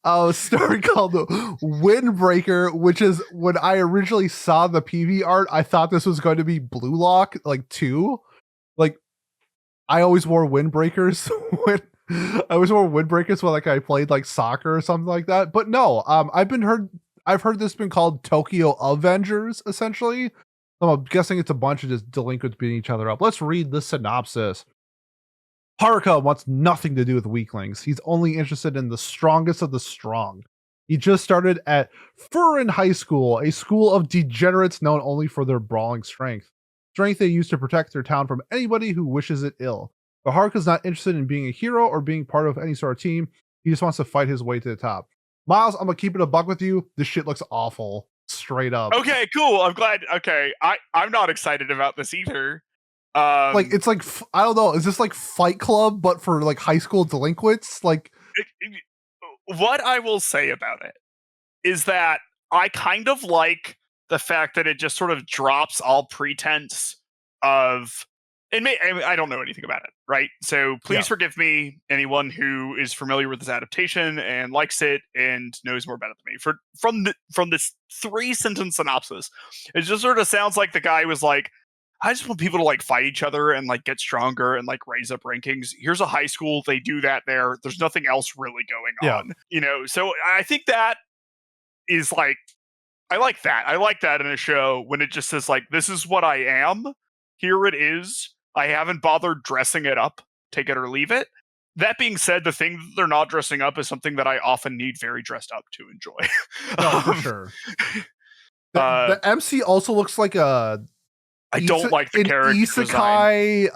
a story called Windbreaker, which is when I originally saw the PV art, I thought this was going to be Blue Lock, like 2. Like, I always wore windbreakers when like I played like soccer or something like that. But no, I've heard this been called Tokyo Avengers, essentially. So I'm guessing it's a bunch of just delinquents beating each other up. Let's read the synopsis. Haruka wants nothing to do with weaklings. He's only interested in the strongest of the strong. He just started at Furin High School, a school of degenerates known only for their brawling strength. Strength they use to protect their town from anybody who wishes it ill. But Haruka's not interested in being a hero or being part of any sort of team. He just wants to fight his way to the top. Miles, I'm gonna keep it a buck with you. This shit looks awful. Straight up. Okay, cool. I'm glad. Okay, I'm not excited about this either. Like it's like, I don't know, is this like Fight Club but for like high school delinquents? Like, what I will say about it is that I kind of like the fact that it just sort of drops all pretense of I don't know anything about it, right? So please forgive me, anyone who is familiar with this adaptation and likes it and knows more about it than me. From this 3-sentence synopsis, it just sort of sounds like the guy was like, I just want people to like fight each other and like get stronger and like raise up rankings. Here's a high school, they do that there. There's nothing else really going on, you know? So I think that is like, I like that. I like that in a show when it just says like, this is what I am. Here it is. I haven't bothered dressing it up. Take it or leave it. That being said, the thing that they're not dressing up is something that I often need very dressed up to enjoy. No, for sure. The MC also looks like I don't like the character isekai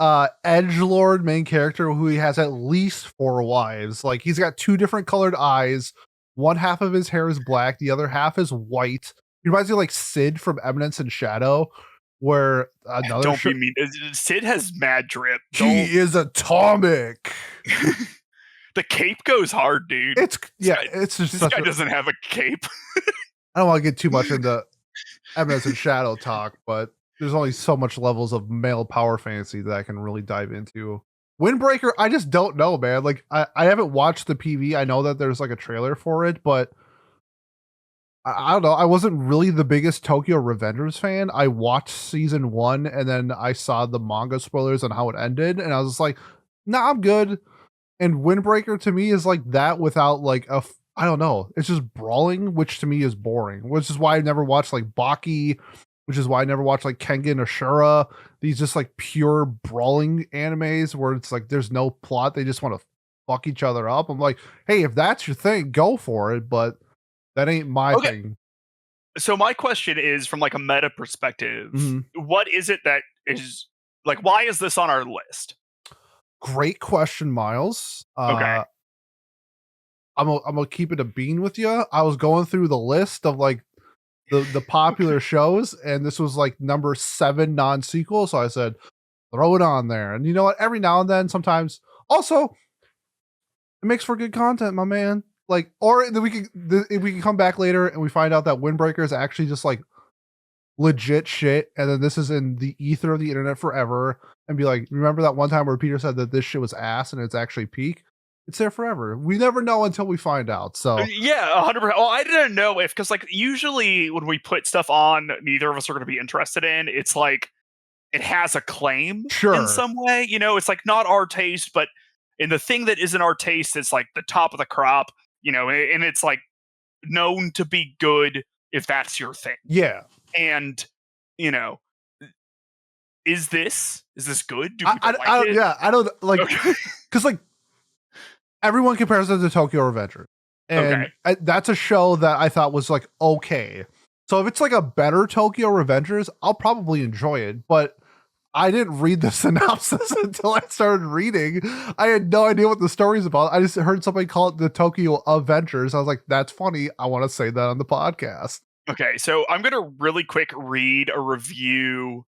edgelord main character who he has at least 4 wives. Like he's got 2 different colored eyes. One half of his hair is black, the other half is white. He reminds me of like Sid from Eminence and Shadow, where another don't be mean. Sid has mad drip. He is atomic. The cape goes hard, dude. It's just this guy doesn't have a cape. I don't want to get too much into Eminence and Shadow talk, but there's only so much levels of male power fantasy that I can really dive into. Windbreaker, I just don't know, man. Like I haven't watched the PV. I know that there's like a trailer for it, but I don't know. I wasn't really the biggest Tokyo Revengers fan. I watched season 1 and then I saw the manga spoilers on how it ended, and I was just like, nah, I'm good. And Windbreaker to me is like that without like I don't know. It's just brawling, which to me is boring, which is why I never watched like Baki, which is why I never watched like Kengan Ashura. These just like pure brawling animes where it's like there's no plot. They just want to fuck each other up. I'm like, hey, if that's your thing, go for it. But that ain't my thing. So my question is, from like a meta perspective, what is it that is like, why is this on our list? Great question, Miles. Okay. I'm gonna keep it a bean with you. I was going through the list of like the popular shows, and this was like number 7 non-sequel. So I said, throw it on there. And you know what? Every now and then, sometimes also it makes for good content, my man. Like, or then if we can come back later and we find out that Windbreaker is actually just like legit shit, and then this is in the ether of the internet forever, and be like, remember that one time where Peter said that this shit was ass and it's actually peak? It's there forever. We never know until we find out. So yeah, 100%. Well, I didn't know if, because like usually when we put stuff on neither of us are going to be interested in, it's like it has a claim in some way. You know, it's like not our taste, but in the thing that isn't our taste, it's like the top of the crop. You know, and it's like known to be good if that's your thing. Yeah. And you know, is this good? Do I like it? Yeah, I don't like, because like everyone compares it to Tokyo Revengers, and that's a show that I thought was like okay. So if it's like a better Tokyo Revengers, I'll probably enjoy it. But I didn't read the synopsis until I started reading. I had no idea what the story's about. I just heard somebody call it the Tokyo Avengers. I was like, that's funny. I want to say that on the podcast. Okay, so I'm going to really quick read a review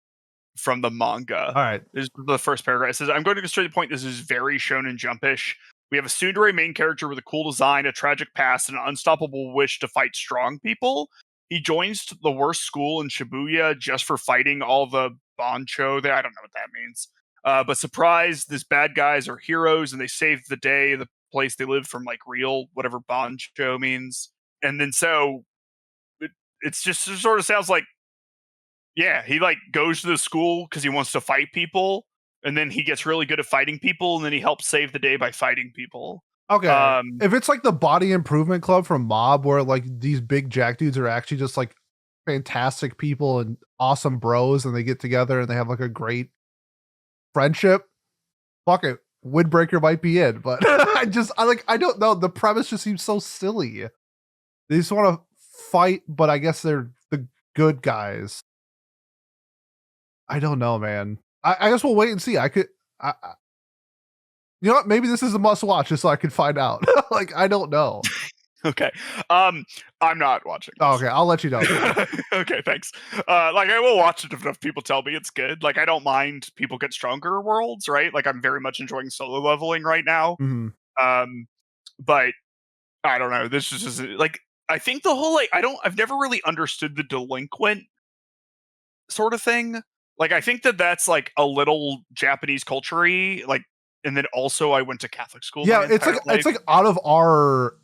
from the manga. All right. This is the first paragraph. It says, I'm going to go straight to the point. This is very shonen jumpish. We have a tsundere main character with a cool design, a tragic past, and an unstoppable wish to fight strong people. He joins the worst school in Shibuya just for fighting all the Bancho there. I don't know what that means. But surprise, these bad guys are heroes and they save the day, the place they live from like real, whatever Bancho means. And then so it's just, it sort of sounds like, yeah, he like goes to the school because he wants to fight people. And then he gets really good at fighting people. And then he helps save the day by fighting people. Okay. If it's like the Body Improvement Club from Mob, where like these big jack dudes are actually just like fantastic people and awesome bros, and they get together and they have like a great friendship, fuck it, Windbreaker might be in. But I don't know. The premise just seems so silly. They just want to fight, but I guess they're the good guys. I don't know, man. I guess we'll wait and see. You know what? Maybe this is a must watch just so I can find out. Like, I don't know. Okay. I'm not watching this. Oh, okay, I'll let you know. Okay, thanks. Like I will watch it if enough people tell me it's good. Like I don't mind people get stronger worlds, right? Like I'm very much enjoying solo leveling right now. Mm-hmm. But I don't know. This is just like I think the whole like I've never really understood the delinquent sort of thing. Like I think that's like a little Japanese culture-y, like, and then also I went to Catholic school. Yeah, it's like out of our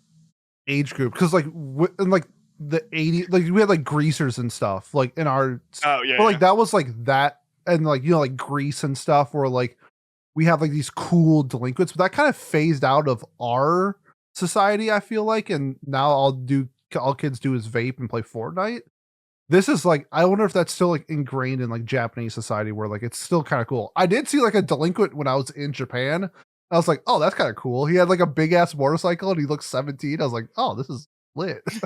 age group, because like in like the 80s, like we had like greasers and stuff like in our that was like that, and like, you know, like Grease and stuff, where like we have like these cool delinquents, but that kind of phased out of our society, I feel like, and now all kids do is vape and play Fortnite. This is like, I wonder if that's still like ingrained in like Japanese society, where like it's still kind of cool. I did see like a delinquent when I was in Japan. I was like, oh, that's kind of cool. He had like a big ass motorcycle and he looked 17. I was like, oh, this is lit. So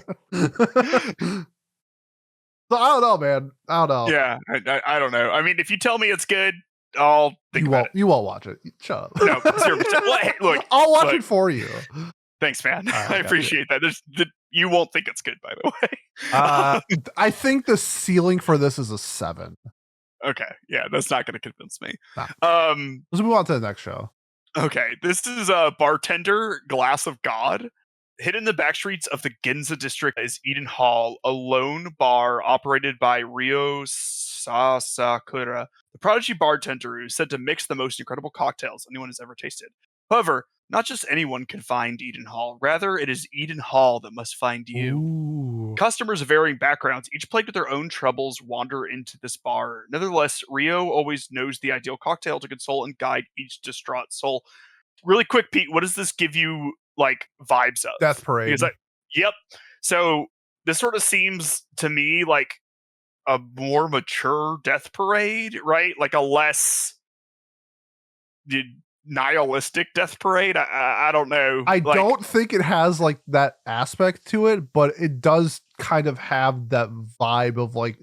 I don't know, man. I don't know. Yeah, I don't know. I mean, if you tell me it's good, I'll think about it. You won't watch it. Shut up. No, 0%. Well, hey, look, I'll watch it for you. Thanks, man. I appreciate that. You won't think it's good, by the way. I think the ceiling for this is a 7. Okay, yeah, that's not going to convince me. Nah. Let's move on to the next show. Okay, this is a Bartender, Glass of God. Hidden in the backstreets of the Ginza district is Eden Hall, a lone bar operated by Ryo Sasakura, the prodigy bartender who is said to mix the most incredible cocktails anyone has ever tasted. However, not just anyone can find Eden Hall. Rather, it is Eden Hall that must find you. Ooh. Customers of varying backgrounds, each plagued with their own troubles, wander into this bar. Nevertheless, Rio always knows the ideal cocktail to console and guide each distraught soul. Really quick, Pete, what does this give you like vibes of? Death Parade. Yep. So this sort of seems to me like a more mature Death Parade, right? Like a less nihilistic Death Parade. I don't know. I don't think it has like that aspect to it, but it does kind of have that vibe of like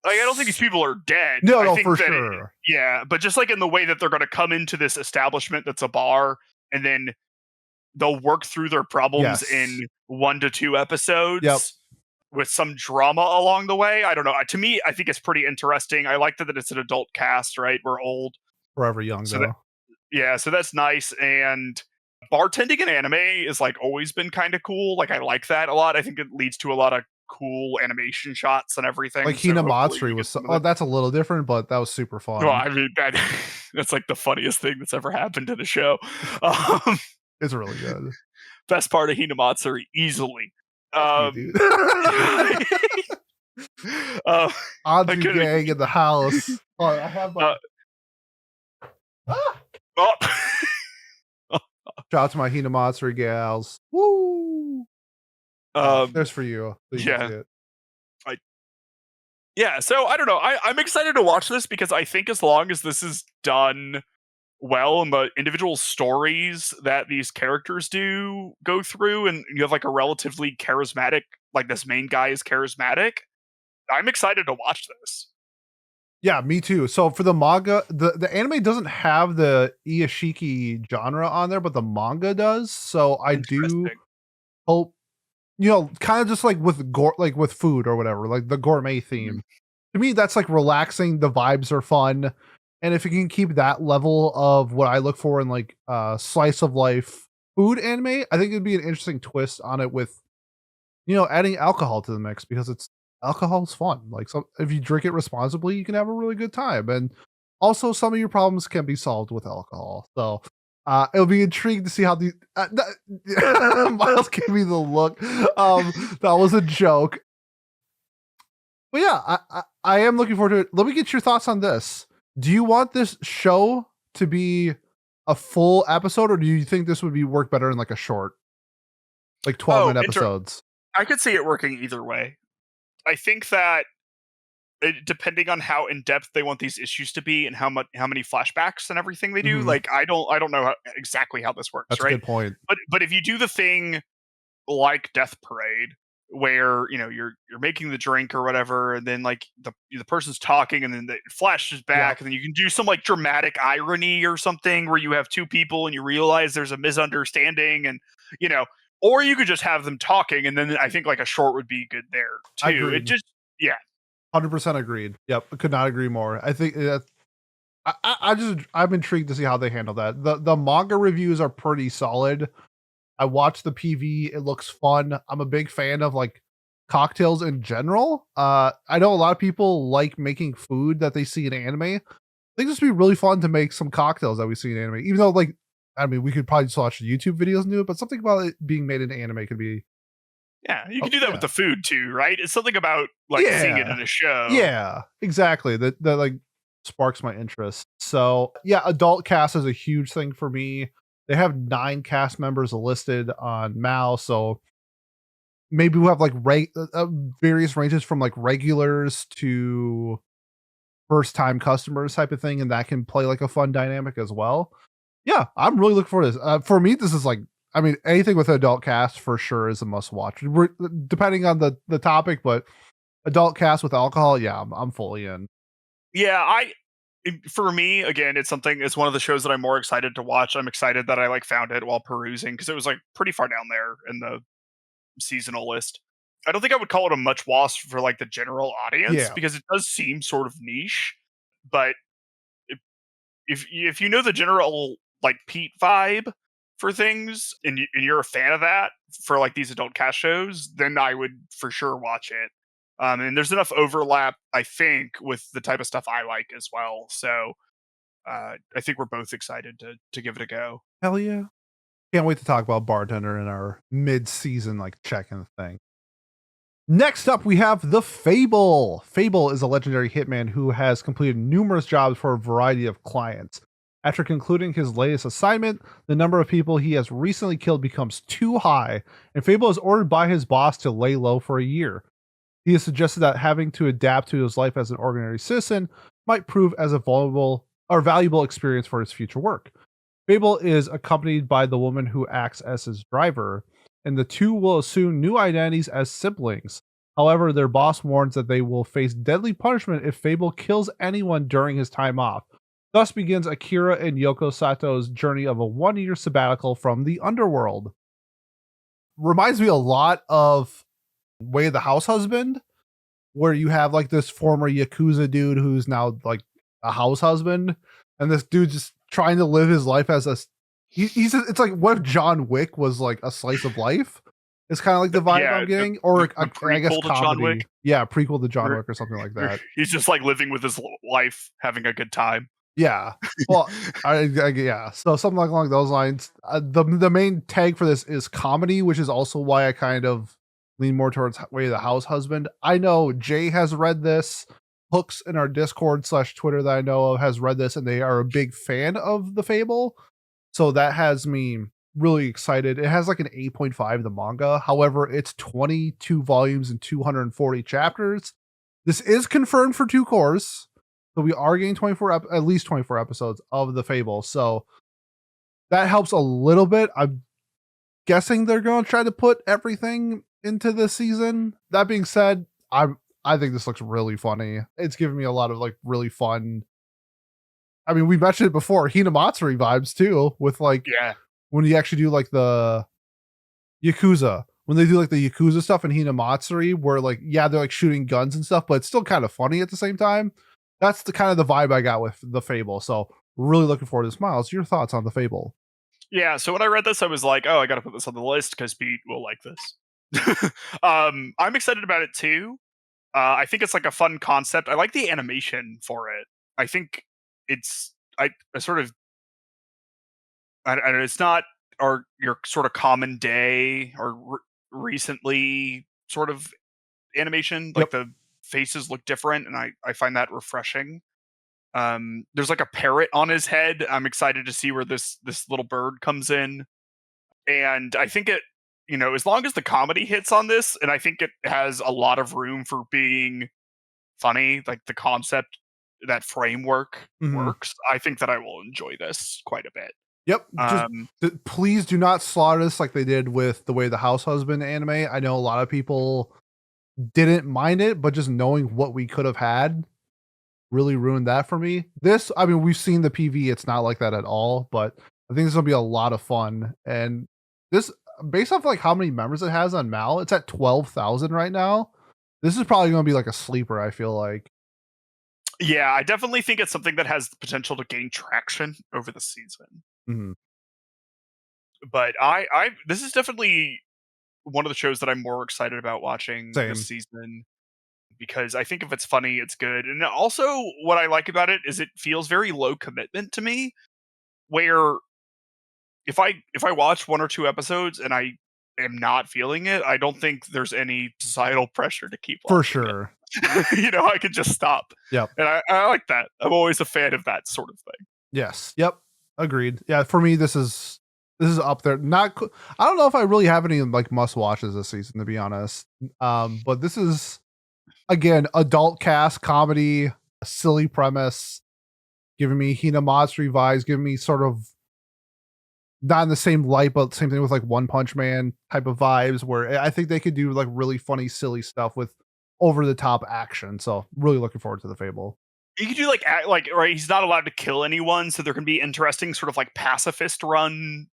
I don't think these people are dead. No, for sure. Yeah, but just like in the way that they're going to come into this establishment that's a bar, and then they'll work through their problems in 1 to 2 episodes. Yep. with some drama along the way. I don't know. To me, I think it's pretty interesting. I like that it's an adult cast, right? We're old. Forever young, So though. yeah, so that's nice. And bartending in anime is like always been kind of cool. Like I like that a lot. I think it leads to a lot of cool animation shots and everything. Like So hopefully Hinamatsuri you get was, some of oh, that. that's a little different, but that was super fun. Well, I mean that's like the funniest thing that's ever happened to the show. Um, It's really good. best part of Hinamatsuri easily. You dude. Anzu couldn't gang in the house. Oh, I have my. oh. Shout out to my Hinamatsuri gals. Woo! There's for you. So you can see it. Yeah, so I don't know. I'm excited to watch this because I think as long as this is done well and the individual stories that these characters do go through, and you have like a relatively charismatic, like this main guy is charismatic, I'm excited to watch this. Yeah, me too. So for the manga, the anime doesn't have the Iashiki genre on there, but the manga does. So I do hope, kind of just like with like with food or whatever, like the gourmet theme. To me, that's like relaxing. The vibes are fun. And if you can keep that level of what I look for in like slice of life food anime, I think it'd be an interesting twist on it with, adding alcohol to the mix, because alcohol is fun. Like, so if you drink it responsibly, you can have a really good time. And also some of your problems can be solved with alcohol. So it'll be intriguing to see how the Miles gave me the look. That was a joke. But yeah, I am looking forward to it. Let me get your thoughts on this. Do you want this show to be a full episode, or do you think this would work better in like a short, like 12-minute episodes? I could see it working either way. I think that depending on how in depth they want these issues to be and how many flashbacks and everything they do, like I don't know exactly how this works. That's right? a good point. But if you do the thing like Death Parade, where you're making the drink or whatever, and then like the person's talking, and then it flashes back, and then you can do some like dramatic irony or something where you have two people and you realize there's a misunderstanding, and or you could just have them talking, and then I think like a short would be good there too. Agreed. It just 100% agreed. Yep, I could not agree more. I think I'm intrigued to see how they handle that. The manga reviews are pretty solid. I watched the PV. It looks fun. I'm a big fan of like cocktails in general. I know a lot of people like making food that they see in anime. I think this would be really fun to make some cocktails that we see in anime. Even though, like, I mean, we could probably just watch YouTube videos and do it, but something about it being made in anime could be. Yeah, you can do that with the food too, right? It's something about like seeing it in a show. Yeah, exactly. That like sparks my interest. So yeah, adult cast is a huge thing for me. They have 9 cast members listed on Mal, so maybe we'll have like various ranges from like regulars to first time customers type of thing, and that can play like a fun dynamic as well. Yeah, I'm really looking for this. For me, this is like, I mean, anything with adult cast for sure is a must watch. Depending on the topic, but adult cast with alcohol, yeah, I'm fully in. Yeah, for me, again, it's one of the shows that I'm more excited to watch. I'm excited that I like found it while perusing, because it was like pretty far down there in the seasonal list. I don't think I would call it a much watch for like the general audience, because it does seem sort of niche. But if you know the general like Pete vibe for things, and you're a fan of that for like these adult cast shows, then I would for sure watch it. And there's enough overlap, I think, with the type of stuff I like as well. So I think we're both excited to give it a go. Hell yeah. Can't wait to talk about Bartender in our mid-season like check-in thing. Next up, we have the Fable. Fable is a legendary hitman who has completed numerous jobs for a variety of clients. After concluding his latest assignment, the number of people he has recently killed becomes too high, and Fable is ordered by his boss to lay low for a year. He has suggested that having to adapt to his life as an ordinary citizen might prove as a valuable experience for his future work. Fable is accompanied by the woman who acts as his driver, and the two will assume new identities as siblings. However, their boss warns that they will face deadly punishment if Fable kills anyone during his time off. Thus begins Akira and Yoko Sato's journey of a 1-year sabbatical from the underworld. Reminds me a lot of Way of the House Husband, where you have like this former Yakuza dude who's now like a house husband, and this dude just trying to live his life as it's like what if John Wick was like a slice of life. It's kind of like the vibe I'm getting, or I guess prequel to John Wick. comedy. Yeah, prequel to John Wick or something like that. He's just like living with his wife, having a good time. Yeah. Well, yeah. So something like along those lines. The main tag for this is comedy, which is also why I kind of lean more towards Way of the House Husband. I know Jay has read this. Hooks in our Discord/Twitter that I know of has read this, and they are a big fan of the Fable. So that has me really excited. It has like an 8.5 the manga. However, it's 22 volumes and 240 chapters. This is confirmed for 2 cores. So we are getting at least 24 episodes of the Fable. So that helps a little bit. I'm guessing they're going to try to put everything into this season. That being said, I think this looks really funny. It's giving me a lot of like really fun. I mean, we mentioned it before, Hinamatsuri vibes too, with like when you actually do like the Yakuza. When they do like the Yakuza stuff in Hinamatsuri, where like, yeah, they're like shooting guns and stuff, but it's still kind of funny at the same time. That's the kind of the vibe I got with the Fable. So really looking forward to this. Miles, your thoughts on the Fable? Yeah, so when I read this, I was like, oh, I got to put this on the list because Pete will like this. I'm excited about it too. I think it's like a fun concept. I like the animation for it. I think it's I sort of it's not your sort of common day or recently sort of animation. Like the faces look different, and I find that refreshing. There's like a parrot on his head. I'm excited to see where this little bird comes in, and I think it, as long as the comedy hits on this, and I think it has a lot of room for being funny, like the concept, that framework works. I think that I will enjoy this quite a bit. Yep. Just please do not slaughter this like they did with the Way the House Husband anime. I know a lot of people didn't mind it, but just knowing what we could have had really ruined that for me. This, I mean, we've seen the PV, it's not like that at all, but I think this will be a lot of fun. And this, based off like how many members it has on Mal, it's at 12,000 right now. This is probably going to be like a sleeper, I feel like. Yeah, I definitely think it's something that has the potential to gain traction over the season. But this is definitely one of the shows that I'm more excited about watching this season, because I think if it's funny, it's good. And also what I like about it is it feels very low commitment to me, where if I watch 1 or 2 episodes and I am not feeling it, I don't think there's any societal pressure to keep watching. For sure. I could just stop. Yep. And I like that. I'm always a fan of that sort of thing. Yes. Yep. Agreed. Yeah, for me this is up there. I don't know if I really have any like must watches this season, to be honest. But this is, again, adult cast comedy, a silly premise, giving me Hinamatsuri vibes, giving me sort of not in the same light, but same thing with like One Punch Man type of vibes, where I think they could do like really funny, silly stuff with over the top action. So really looking forward to the Fable. You could do like right. He's not allowed to kill anyone, so there can be interesting sort of like pacifist run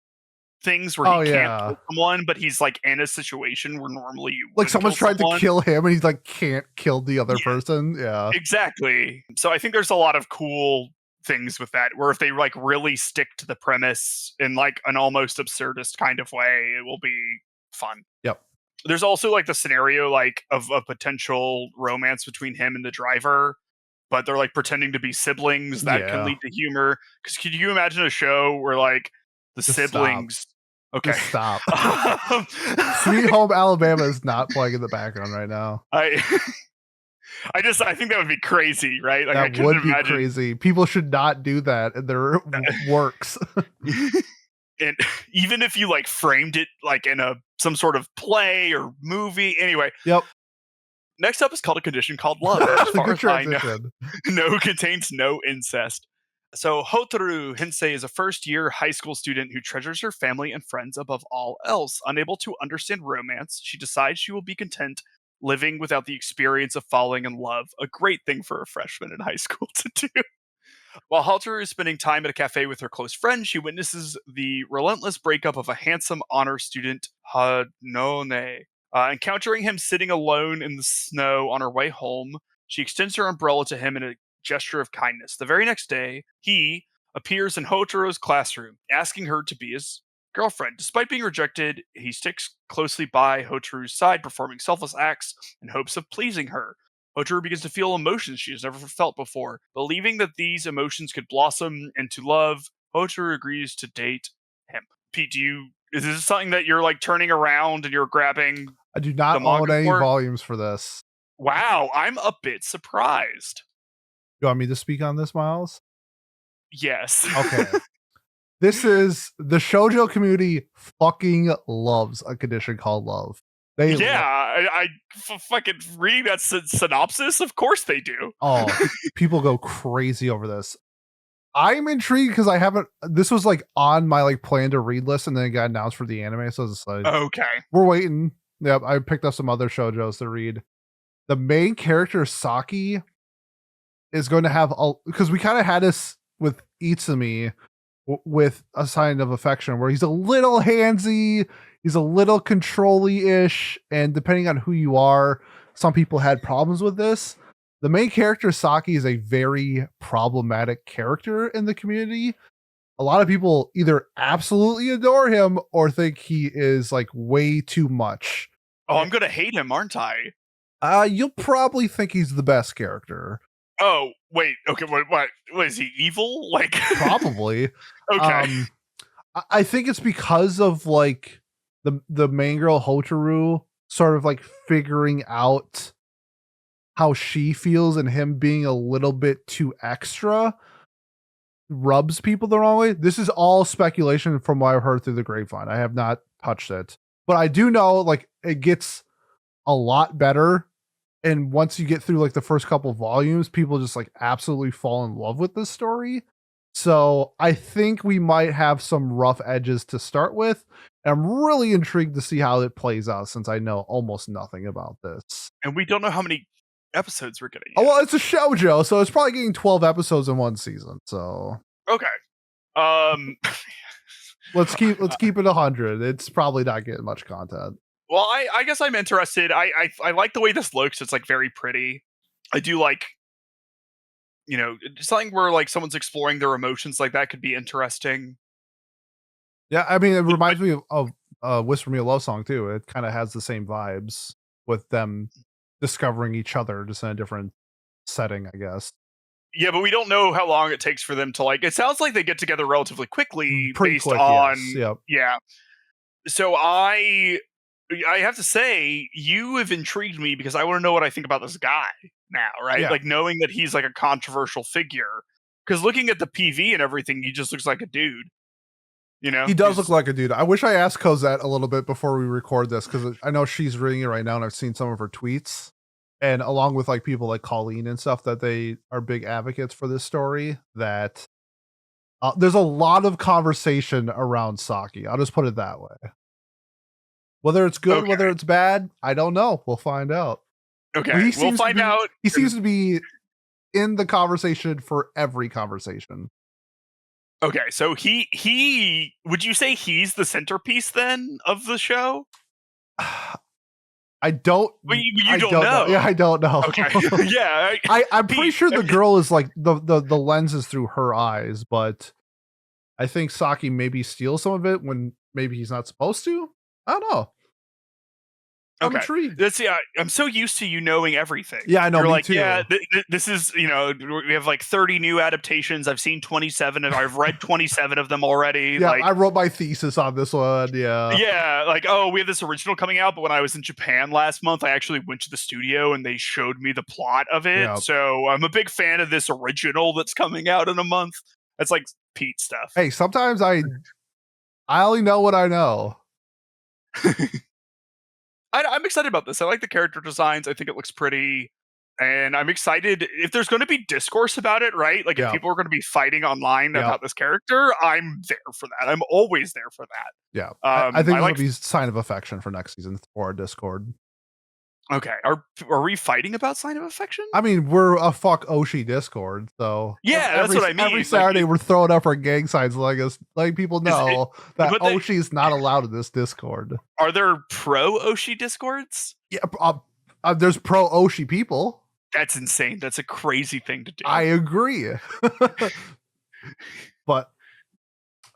things where he can't kill someone, but he's like in a situation where normally you like someone's tried to kill him and he's like can't kill the other person. Yeah, exactly. So I think there's a lot of cool things with that, where if they like really stick to the premise in like an almost absurdist kind of way, it will be fun. Yep. There's also like the scenario like of a potential romance between him and the driver, but they're like pretending to be siblings. That can lead to humor. Because could you imagine a show where like the Just siblings? Stop. Okay, Just stop. Sweet Home Alabama is not playing in the background right now. I think that would be crazy, right? Like, that would be crazy. People should not do that in their works. And even if you like framed it like in some sort of play or movie, anyway. Yep. Next up is called A Condition Called Love. As far as I know, contains no incest. So Hotaru Hensei is a first-year high school student who treasures her family and friends above all else. Unable to understand romance, she decides she will be content living without the experience of falling in love, a great thing for a freshman in high school to do. While Hotaru is spending time at a cafe with her close friend, she witnesses the relentless breakup of a handsome honor student, Hanone. Encountering him sitting alone in the snow on her way home, she extends her umbrella to him in a gesture of kindness. The very next day, he appears in Hotaro's classroom, asking her to be his girlfriend. Despite being rejected, he sticks closely by Hotaru's side, performing selfless acts in hopes of pleasing her. Hotaru begins to feel emotions she has never felt before. Believing that these emotions could blossom into love, Hotaru agrees to date him. Pete, is this something that you're like turning around and you're grabbing? I do not own any volumes for this. Wow, I'm a bit surprised. You want me to speak on this, Miles? Yes. Okay. This is the shoujo community fucking loves a condition called love. I fucking reading that synopsis. Of course they do. Oh, people go crazy over this. I'm intrigued because I haven't. This was like on my like plan to read list, and then it got announced for the anime. So it's like, okay, we're waiting. Yep, I picked up some other shoujos to read. The main character Saki is going to have because we kind of had this with Itsumi with a sign of affection, where he's a little handsy, he's a little controlly-ish, and depending on who you are, some people had problems with this. The main character, Saki, is a very problematic character in the community. A lot of people either absolutely adore him or think he is like way too much. Oh, I'm gonna hate him, aren't I? You'll probably think he's the best character. Oh, wait. Okay, what is he evil? Like probably. Okay. I think it's because of like the main girl Hotaru sort of like figuring out how she feels, and him being a little bit too extra rubs people the wrong way. This is all speculation from what I've heard through the grapevine. I have not touched it, but I do know like it gets a lot better. And once you get through like the first couple volumes, people just like absolutely fall in love with this story. So I think we might have some rough edges to start with. I'm really intrigued to see how it plays out, since I know almost nothing about this. And we don't know how many episodes we're getting. Oh, well, it's a shoujo, so it's probably getting 12 episodes in one season. So okay. let's keep it 100. It's probably not getting much content. Well, I guess I'm interested. I like the way this looks. It's like very pretty. I do like, something where like someone's exploring their emotions like that could be interesting. Yeah, I mean, it reminds me of Whisper Me a Love Song too. It kind of has the same vibes with them discovering each other, just in a different setting, I guess. Yeah, but we don't know how long it takes for them to like. It sounds like they get together relatively quickly, Pretty based quick, on yes. Yep. Yeah. So I have to say, you have intrigued me because I want to know what I think about this guy now, right? Yeah. Like knowing that he's like a controversial figure. Because looking at the PV and everything, he just looks like a dude. He does look like a dude. I wish I asked Cosette a little bit before we record this, because I know she's reading it right now, and I've seen some of her tweets. And along with like people like Colleen and stuff, that they are big advocates for this story, that there's a lot of conversation around Saki. I'll just put it that way. Whether it's good, whether it's bad, I don't know. We'll find out. Okay, we'll find out. He seems to be in the conversation for every conversation. Okay, so he would you say he's the centerpiece then of the show? I don't. Well, you don't know. Yeah, I don't know. Okay. Yeah, I'm pretty sure the girl is like the lens is through her eyes, but I think Saki maybe steals some of it when maybe he's not supposed to. I don't know. I'm intrigued. I'm so used to you knowing everything. Yeah, I know. You're me like, too. yeah, this is, we have like 30 new adaptations. I've seen 27 and I've read 27 of them already. Yeah, like, I wrote my thesis on this one. Yeah. Yeah, like, oh, we have this original coming out, but when I was in Japan last month, I actually went to the studio and they showed me the plot of it. Yeah. So I'm a big fan of this original that's coming out in a month. That's like Pete stuff. Hey, sometimes I only know what I know. I'm excited about this. I like the character designs. I think it looks pretty. And I'm excited if there's going to be discourse about it, right? Like if people are going to be fighting online about this character, I'm there for that. I'm always there for that. Yeah. I think there'll be sign of affection for next season for our Discord. Okay. Are we fighting about Sign of Affection? I mean, we're a fuck Oshi Discord, so Yeah, that's what I mean. Every Saturday we're throwing up our gang signs, letting people know that Oshi is not allowed in this Discord. Are there pro Oshi Discords? Yeah, there's pro Oshi people. That's insane. That's a crazy thing to do. I agree. But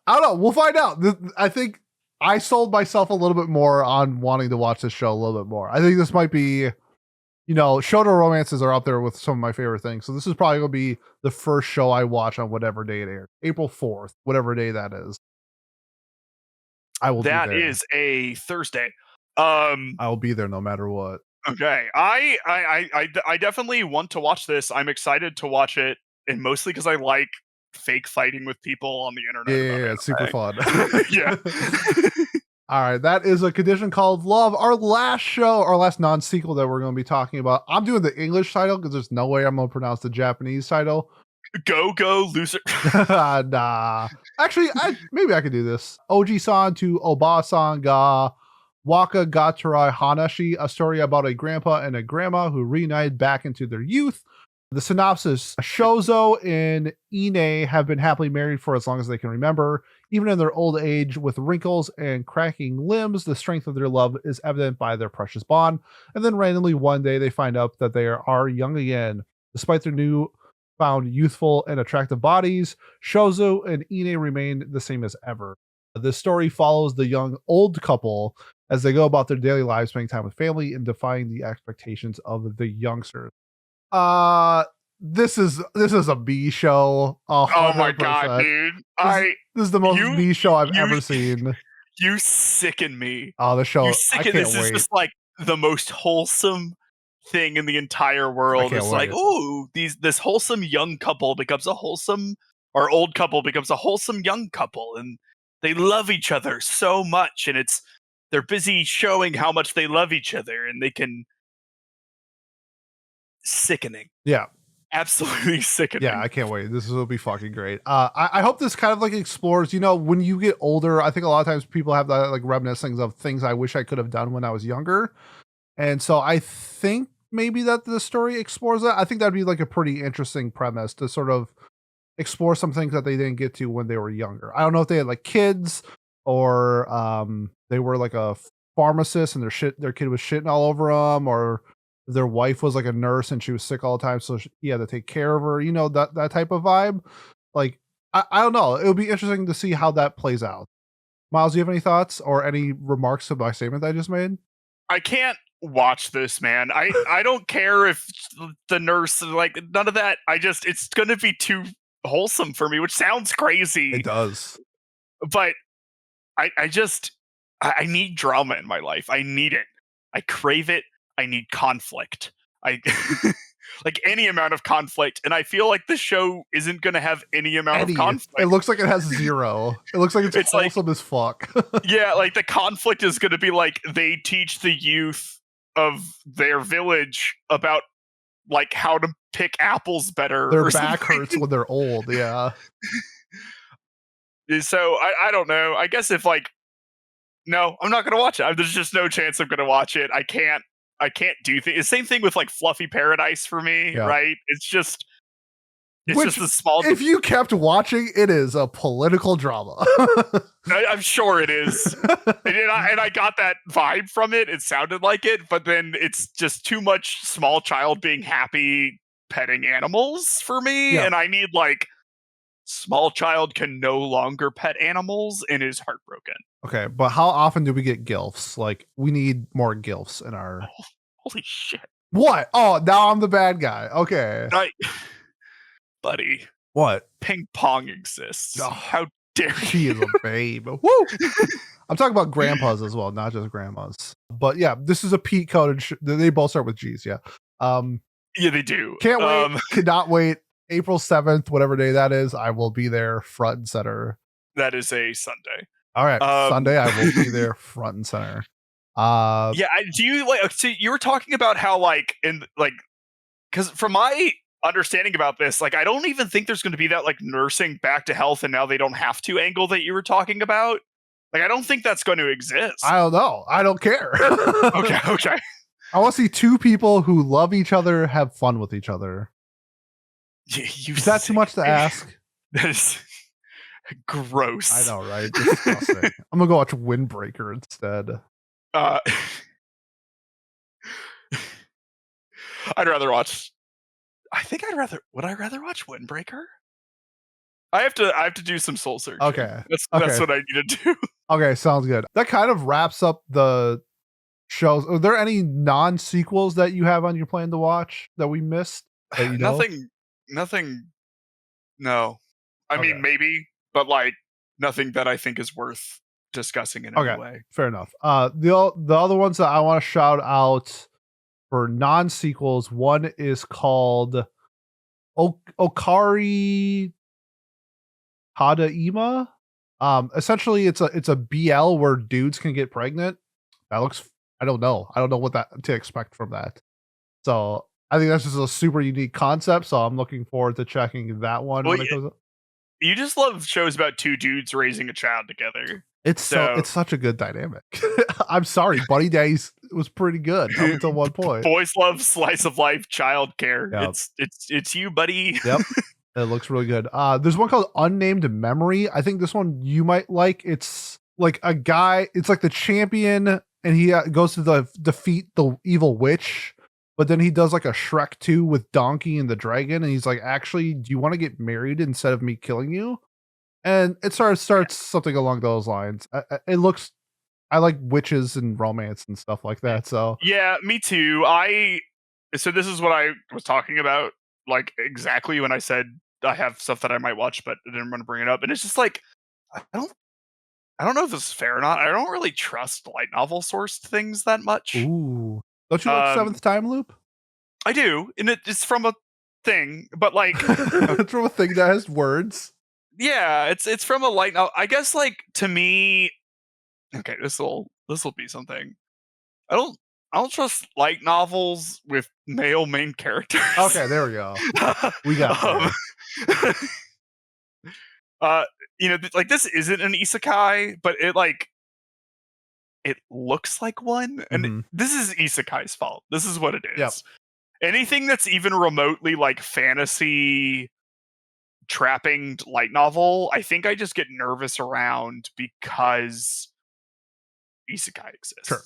I don't know. We'll find out. I think I sold myself a little bit more on wanting to watch this show a little bit more. I think this might be, shoujo romances are up there with some of my favorite things. So this is probably going to be the first show I watch on whatever day it airs. April 4th, whatever day that is. I will be there. That is a Thursday. I will be there no matter what. Okay. I definitely want to watch this. I'm excited to watch it, and mostly because I like fake fighting with people on the internet. Yeah, it's super fun. Yeah. All right, that is A Condition Called Love, our last non-sequel that we're going to be talking about. I'm doing the English title because there's no way I'm going to pronounce the Japanese title. Go loser. Nah. Actually, maybe I could do this. Oji-san to Oba-san ga Waka Gatarai Hanashi, a story about a grandpa and a grandma who reunited back into their youth. The synopsis: Shozo and Ine have been happily married for as long as they can remember. Even in their old age, with wrinkles and cracking limbs, the strength of their love is evident by their precious bond. And then randomly one day they find out that they are young again. Despite their newfound youthful and attractive bodies, Shozo and Ine remain the same as ever. This story follows the young old couple as they go about their daily lives, spending time with family and defying the expectations of the youngsters. This is a B show. 100%. Oh my god, dude! This is the most B show I've ever seen. You sicken me. Oh, the show! I can't this wait. Is just like the most wholesome thing in the entire world. It's like, oh, this wholesome young couple becomes a wholesome, or old couple becomes a wholesome young couple, and they love each other so much, and they're busy showing how much they love each other, and they can. Sickening. Yeah. Absolutely sickening. Yeah, I can't wait. This will be fucking great. I hope this kind of like explores, when you get older, I think a lot of times people have that like reminiscings of things I wish I could have done when I was younger. And so I think maybe that the story explores that. I think that'd be like a pretty interesting premise to sort of explore some things that they didn't get to when they were younger. I don't know if they had like kids or they were like a pharmacist and their kid was shitting all over them, or their wife was like a nurse and she was sick all the time, so he had to take care of her, that type of vibe. Like, I don't know. It would be interesting to see how that plays out. Miles, do you have any thoughts or any remarks to my statement that I just made? I can't watch this, man. I don't care if the nurse, like, none of that. It's going to be too wholesome for me, which sounds crazy. It does. But I need drama in my life. I need it. I crave it. I need conflict. I like any amount of conflict, and I feel like this show isn't going to have any amount of conflict. It looks like it has zero. It looks like it's wholesome as fuck. Yeah, like the conflict is going to be like they teach the youth of their village about like how to pick apples better. Their back hurts when they're old. Yeah. So I don't know. I guess if no, I'm not going to watch it. There's just no chance I'm going to watch it. I can't do things. Same thing with like Fluffy Paradise for me, right? It's just the small. If you kept watching, it is a political drama. I'm sure it is, and I got that vibe from it. It sounded like it, but then it's just too much small child being happy petting animals for me, and I need like small child can no longer pet animals and is heartbroken. Okay, but how often do we get gilfs? Like, we need more gilfs in our. Oh, holy shit! What? Oh, now I'm the bad guy. Okay, buddy. What? Ping pong exists. Oh, how dare she is a babe. Woo! I'm talking about grandpas as well, not just grandmas. But yeah, this is a Pete coded. They both start with G's. Yeah. Yeah, they do. Can't wait. Cannot wait. April 7th, whatever day that is, I will be there front and center. That is a Sunday. All right, Sunday I will be there front and center. Yeah, do you like? So you were talking about how because from my understanding about this, like I don't even think there's going to be that like nursing back to health and now they don't have to angle that you were talking about. Like I don't think that's going to exist. I don't know. I don't care. Okay. I want to see two people who love each other have fun with each other. You Is that too much to ask? That is gross. I know, right? Disgusting. I'm gonna go watch Windbreaker instead. I'd rather watch. Would I rather watch Windbreaker? I have to do some soul searching. Okay. That's what I need to do. Okay, sounds good. That kind of wraps up the shows. Are there any non-sequels that you have on your plan to watch that we missed? That you know? Nothing. No, I mean maybe, but like nothing that I think is worth discussing in any way. Fair enough. The other ones that I want to shout out for non-sequels, one is called Okaeri Tadaima. Essentially it's a BL where dudes can get pregnant. That looks, I don't know what that to expect from that. So I think that's just a super unique concept. So I'm looking forward to checking that one when it comes up. You just love shows about two dudes raising a child together. It's such a good dynamic. I'm sorry, Buddy Days was pretty good up until one point. Boys love slice of life childcare. Yep. It's you, buddy. Yep. It looks really good. There's one called Unnamed Memory. I think this one you might like. It's like a guy, it's like the champion, and he goes to defeat the evil witch, but then he does like a Shrek 2 with Donkey and the dragon, and he's like, actually, do you want to get married instead of me killing you? And it starts something along those lines. It looks, I like witches and romance and stuff like that. So yeah, me too. So this is what I was talking about, like exactly when I said I have stuff that I might watch, but I didn't want to bring it up. And it's just like I don't know if this is fair or not. I don't really trust light novel sourced things that much. Ooh, don't you like Seventh Time Loop? I do, and it's from a thing, but like it's from a thing that has words. Yeah, it's from a light novel. I guess like to me, okay, this will be something. I don't trust light novels with male main characters. Okay, there we go. We got like this isn't an isekai, but it looks like one, and this is isekai's fault. This is what it is. Yep. Anything that's even remotely like fantasy trapping light novel, I think I just get nervous around because isekai exists. Sure.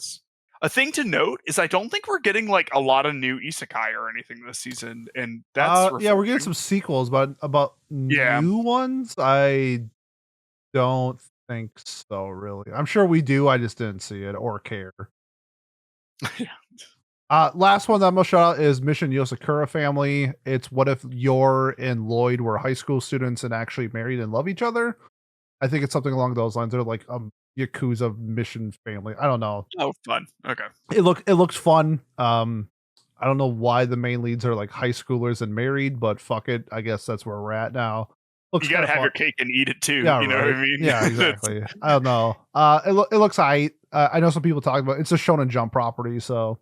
A thing to note is I don't think we're getting like a lot of new isekai or anything this season, and that's yeah, we're getting some sequels, but about new ones, I don't think so. Really, I'm sure we do. I just didn't see it or care. Last one that I'm gonna shout out is Mission Yozakura Family. It's what if Yor and Lloyd were high school students and actually married and love each other. I think it's something along those lines. They're like Yakuza mission family. I don't know. Oh, fun. Okay. It looks fun. I don't know why the main leads are like high schoolers and married, but fuck it. I guess that's where we're at now. Looks you gotta have your cake and eat it too. Yeah, you know what I mean? Yeah, exactly. I don't know. It looks aight. I know some people talk about it's a Shonen Jump property, so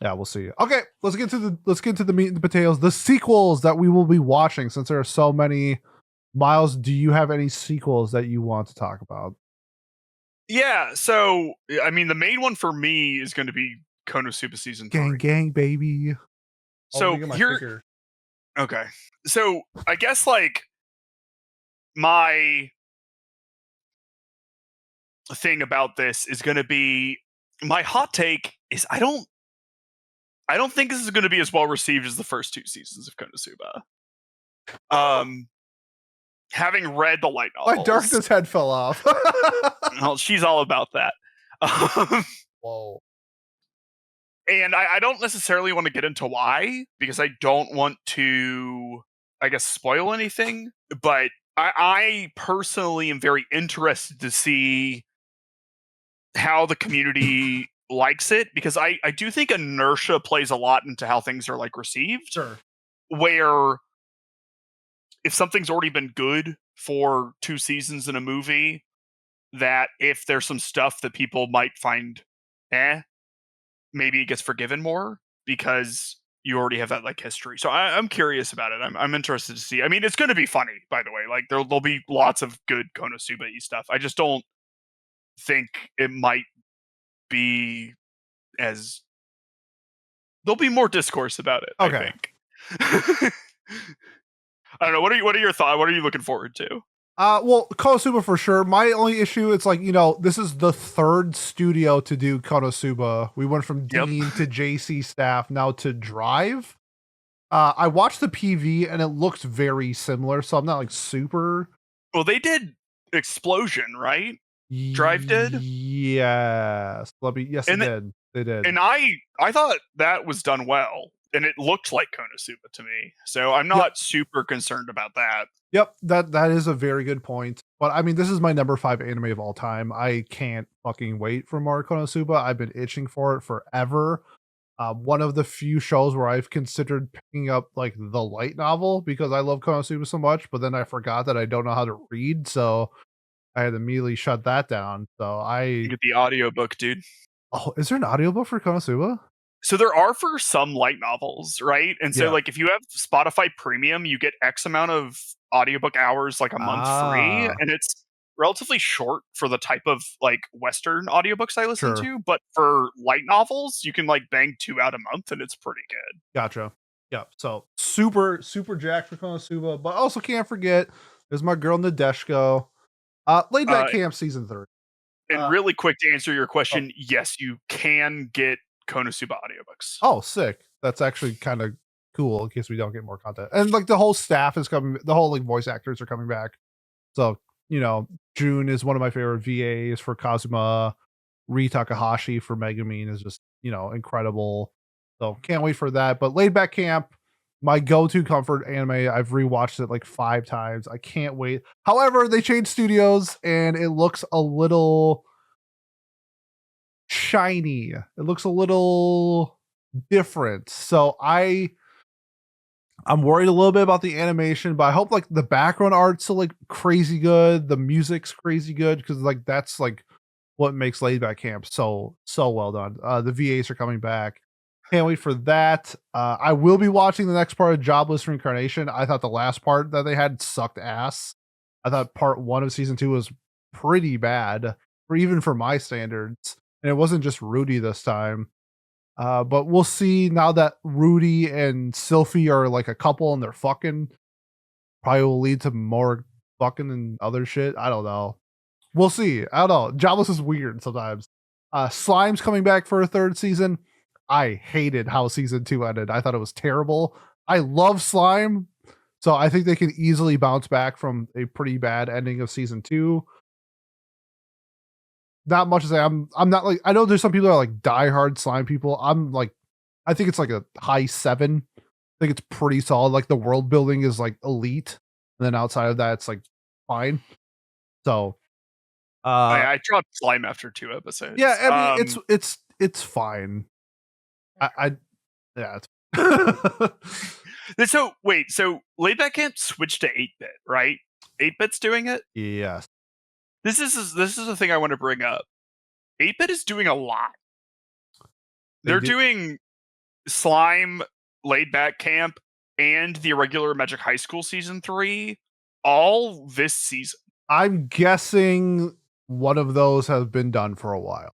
yeah, we'll see. Okay, let's get to the meat and the potatoes. The sequels that we will be watching, since there are so many. Miles, do you have any sequels that you want to talk about? Yeah, so I mean, the main one for me is going to be Konosuba season 3. Gang, baby. So here, okay. So I guess like my thing about this is going to be my hot take is I don't think this is going to be as well received as the first 2 seasons of Konosuba. Having read the light novels, my darkness head fell off. Well, she's all about that. Whoa. And I don't necessarily want to get into why, because I don't want to, I guess, spoil anything. But I personally am very interested to see how the community likes it, because I do think inertia plays a lot into how things are like received. Sure. Where if something's already been good for 2 seasons in a movie, that if there's some stuff that people might find maybe it gets forgiven more because you already have that like history. So I'm curious about it. I'm interested to see. I mean, it's going to be funny, by the way. Like there'll be lots of good Konosuba-y stuff. I just don't think it might be as there'll be more discourse about it. Okay. I think. I don't know. What are your thoughts? What are you looking forward to? Well, Konosuba for sure. My only issue, it's like, this is the third studio to do Konosuba. We went from Dean to JC staff, now to Drive. I watched the PV and it looks very similar, so I'm not like super. Well, they did Explosion, right? Drive did? Yes. Yes, they did. They did. And I thought that was done well. And it looked like Konosuba to me. So I'm not super concerned about that. Yep, that is a very good point. But I mean, this is my number 5 anime of all time. I can't fucking wait for more Konosuba. I've been itching for it forever. One of the few shows where I've considered picking up like the light novel because I love Konosuba so much, but then I forgot that I don't know how to read, so I had to immediately shut that down. So You get the audiobook, dude. Oh, is there an audiobook for Konosuba? So there are for some light novels, right? And so like if you have Spotify Premium, you get X amount of audiobook hours like a month free, and it's relatively short for the type of like Western audiobooks I listen to, but for light novels, you can like bang 2 out a month and it's pretty good. Gotcha. Yeah. So super jacked for Konosuba, but also can't forget there's my girl Nadeshko. Laid Back Camp season 3. And really quick to answer your question, yes, you can get Konosuba audiobooks. Oh, sick. That's actually kind of cool in case we don't get more content. And like the whole staff is coming, the whole like voice actors are coming back. So, June is one of my favorite VAs for Kazuma. Ri Takahashi for Megumin is just, incredible. So can't wait for that. But Laid Back Camp, my go-to comfort anime. I've rewatched it like 5 times. I can't wait. However, they changed studios and it looks a little shiny. It looks a little different. So I'm worried a little bit about the animation, but I hope like the background art's like crazy good. The music's crazy good because like that's like what makes Laid Back Camp so well done. The VAs are coming back. Can't wait for that. I will be watching the next part of Jobless Reincarnation. I thought the last part that they had sucked ass. I thought part 1 of season 2 was pretty bad, even for my standards. And it wasn't just Rudy this time. But we'll see now that Rudy and Sylphie are like a couple and they're fucking. Probably will lead to more fucking and other shit. I don't know. We'll see. I don't know. Jobless is weird sometimes. Slime's coming back for a 3rd season. I hated how season 2 ended. I thought it was terrible. I love Slime, so I think they can easily bounce back from a pretty bad ending of season 2. Not much to say. I'm not like, I know there's some people that are like diehard Slime people. I'm like, I think it's like a high 7. I think it's pretty solid. Like the world building is like elite, and then outside of that, it's like fine. So, I dropped Slime after 2 episodes. Yeah, I mean it's fine. Yeah. So wait, so Laid Back Camp switched to 8-bit, right? 8-bit's doing it? Yes. This is the thing I want to bring up. 8-bit is doing a lot. They're doing Slime, Laid Back Camp, and the Irregular Magic High School season 3 all this season. I'm guessing one of those has been done for a while.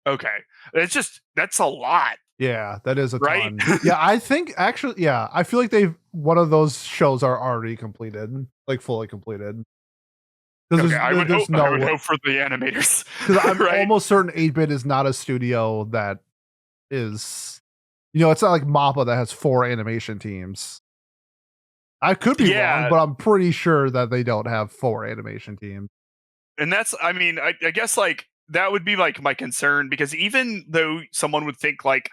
Okay. That's a lot. Yeah, that is a ton. Yeah, I think actually, I feel like one of those shows are already completed, like fully completed. Okay, I would hope for the animators. Because I'm almost certain 8-bit is not a studio that is, it's not like MAPPA that has 4 animation teams. I could be wrong, but I'm pretty sure that they don't have 4 animation teams. And that's, I mean, I guess like that would be like my concern, because even though someone would think like,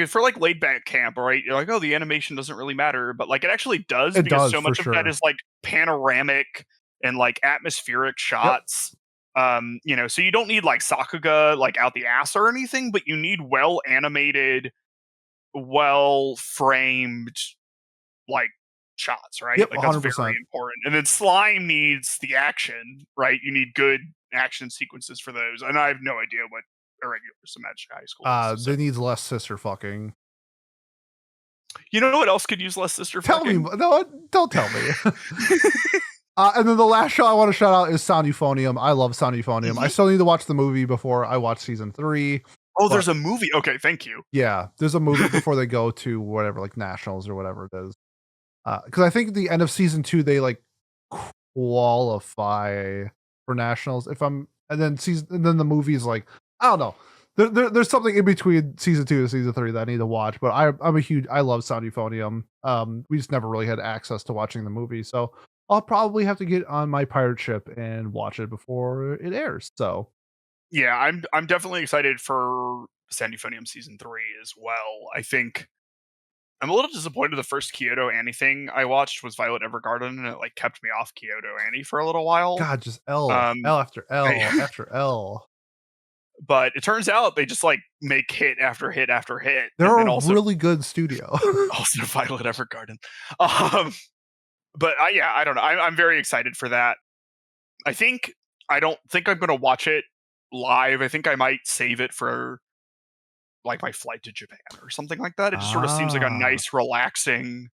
for like Laid Back Camp, right? You're like, oh, the animation doesn't really matter, but like it actually does, because so much of that is like panoramic and like atmospheric shots. Yep. So you don't need like Sakuga like out the ass or anything, but you need well animated, well framed like shots, right? Yep, like 100%. That's very important. And then Slime needs the action, right? You need good action sequences for those. And I have no idea what Irregular Magic High School is. They need less sister fucking. You know what else could use less sister fucking? Tell me. No, don't tell me. And then the last show I want to shout out is Sound Euphonium. I love Sound Euphonium. I still need to watch the movie before I watch season 3. Oh, there's a movie. Okay, thank you. Yeah, there's a movie before they go to whatever, like nationals or whatever it is. Because I think at the end of season 2 they like qualify for nationals. And then the movie is like, I don't know. There's something in between season 2 and season 3 that I need to watch. But I love Sound Euphonium. We just never really had access to watching the movie, so I'll probably have to get on my pirate ship and watch it before it airs. So yeah, I'm definitely excited for Sound Euphonium season 3 as well. I think I'm a little disappointed the first Kyoto Annie thing I watched was Violet Evergarden, and it like kept me off Kyoto Annie for a little while. God, just L Um, after L after L. But it turns out they just like make hit after hit after hit. They're and a also, really good studio. also Violet Evergarden. But I don't know. I'm very excited for that. I don't think I'm going to watch it live. I think I might save it for like my flight to Japan or something like that. It just sort of seems like a nice, relaxing,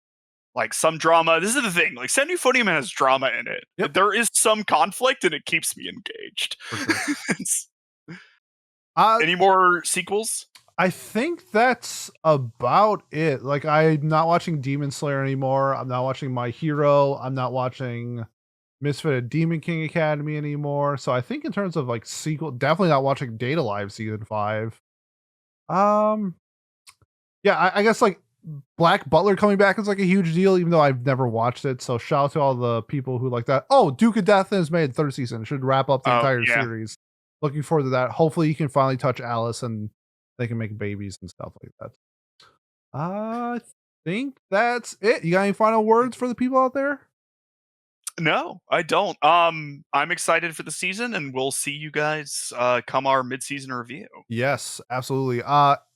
like some drama. This is the thing. Like Sound Euphonium has drama in it. Yep. There is some conflict and it keeps me engaged. Any more sequels? I think that's about it. Like, I'm not watching Demon Slayer anymore. I'm not watching My Hero. I'm not watching Misfit Demon King Academy anymore. So I think in terms of like sequel, definitely not watching Data Live season 5. Yeah, I guess like Black Butler coming back is like a huge deal, even though I've never watched it. So shout out to all the people who like that. Oh, Duke of Death is made third season. It should wrap up the entire series. Looking forward to that. Hopefully you can finally touch Alice and they can make babies and stuff like that. I think that's it. You got any final words for the people out there? No, I don't. I'm excited for the season, and we'll see you guys come our mid-season review. Yes, absolutely.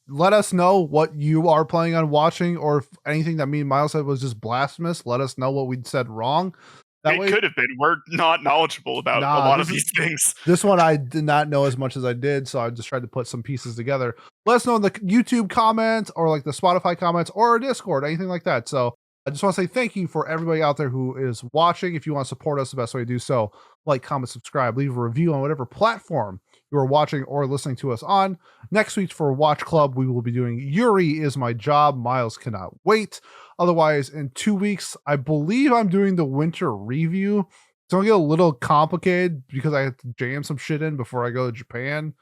Let us know what you are planning on watching, or if anything that me and Miles said was just blasphemous. Let us know what we said wrong. That way, could have been. We're not knowledgeable about a lot of these things. This one I did not know as much as I did, so I just tried to put some pieces together. Let us know in the YouTube comments or like the Spotify comments or Discord, anything like that. So I just want to say thank you for everybody out there who is watching. If you want to support us, the best way to do so, like, comment, subscribe, leave a review on whatever platform you are watching or listening to us on. Next week for Watch Club, we will be doing Yuri Is My Job. Miles cannot wait. Otherwise, in 2 weeks, I believe I'm doing the winter review. It's going to get a little complicated because I have to jam some shit in before I go to Japan.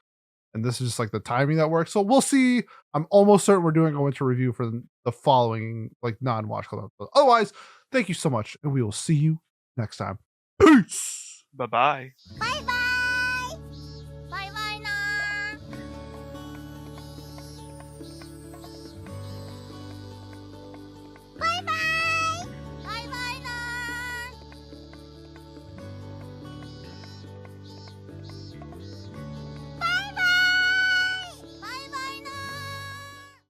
And this is just like the timing that works. So we'll see. I'm almost certain we're doing a winter review for the following like non-Watch Club episode. Otherwise, thank you so much. And we will see you next time. Peace. Bye-bye. Bye-bye.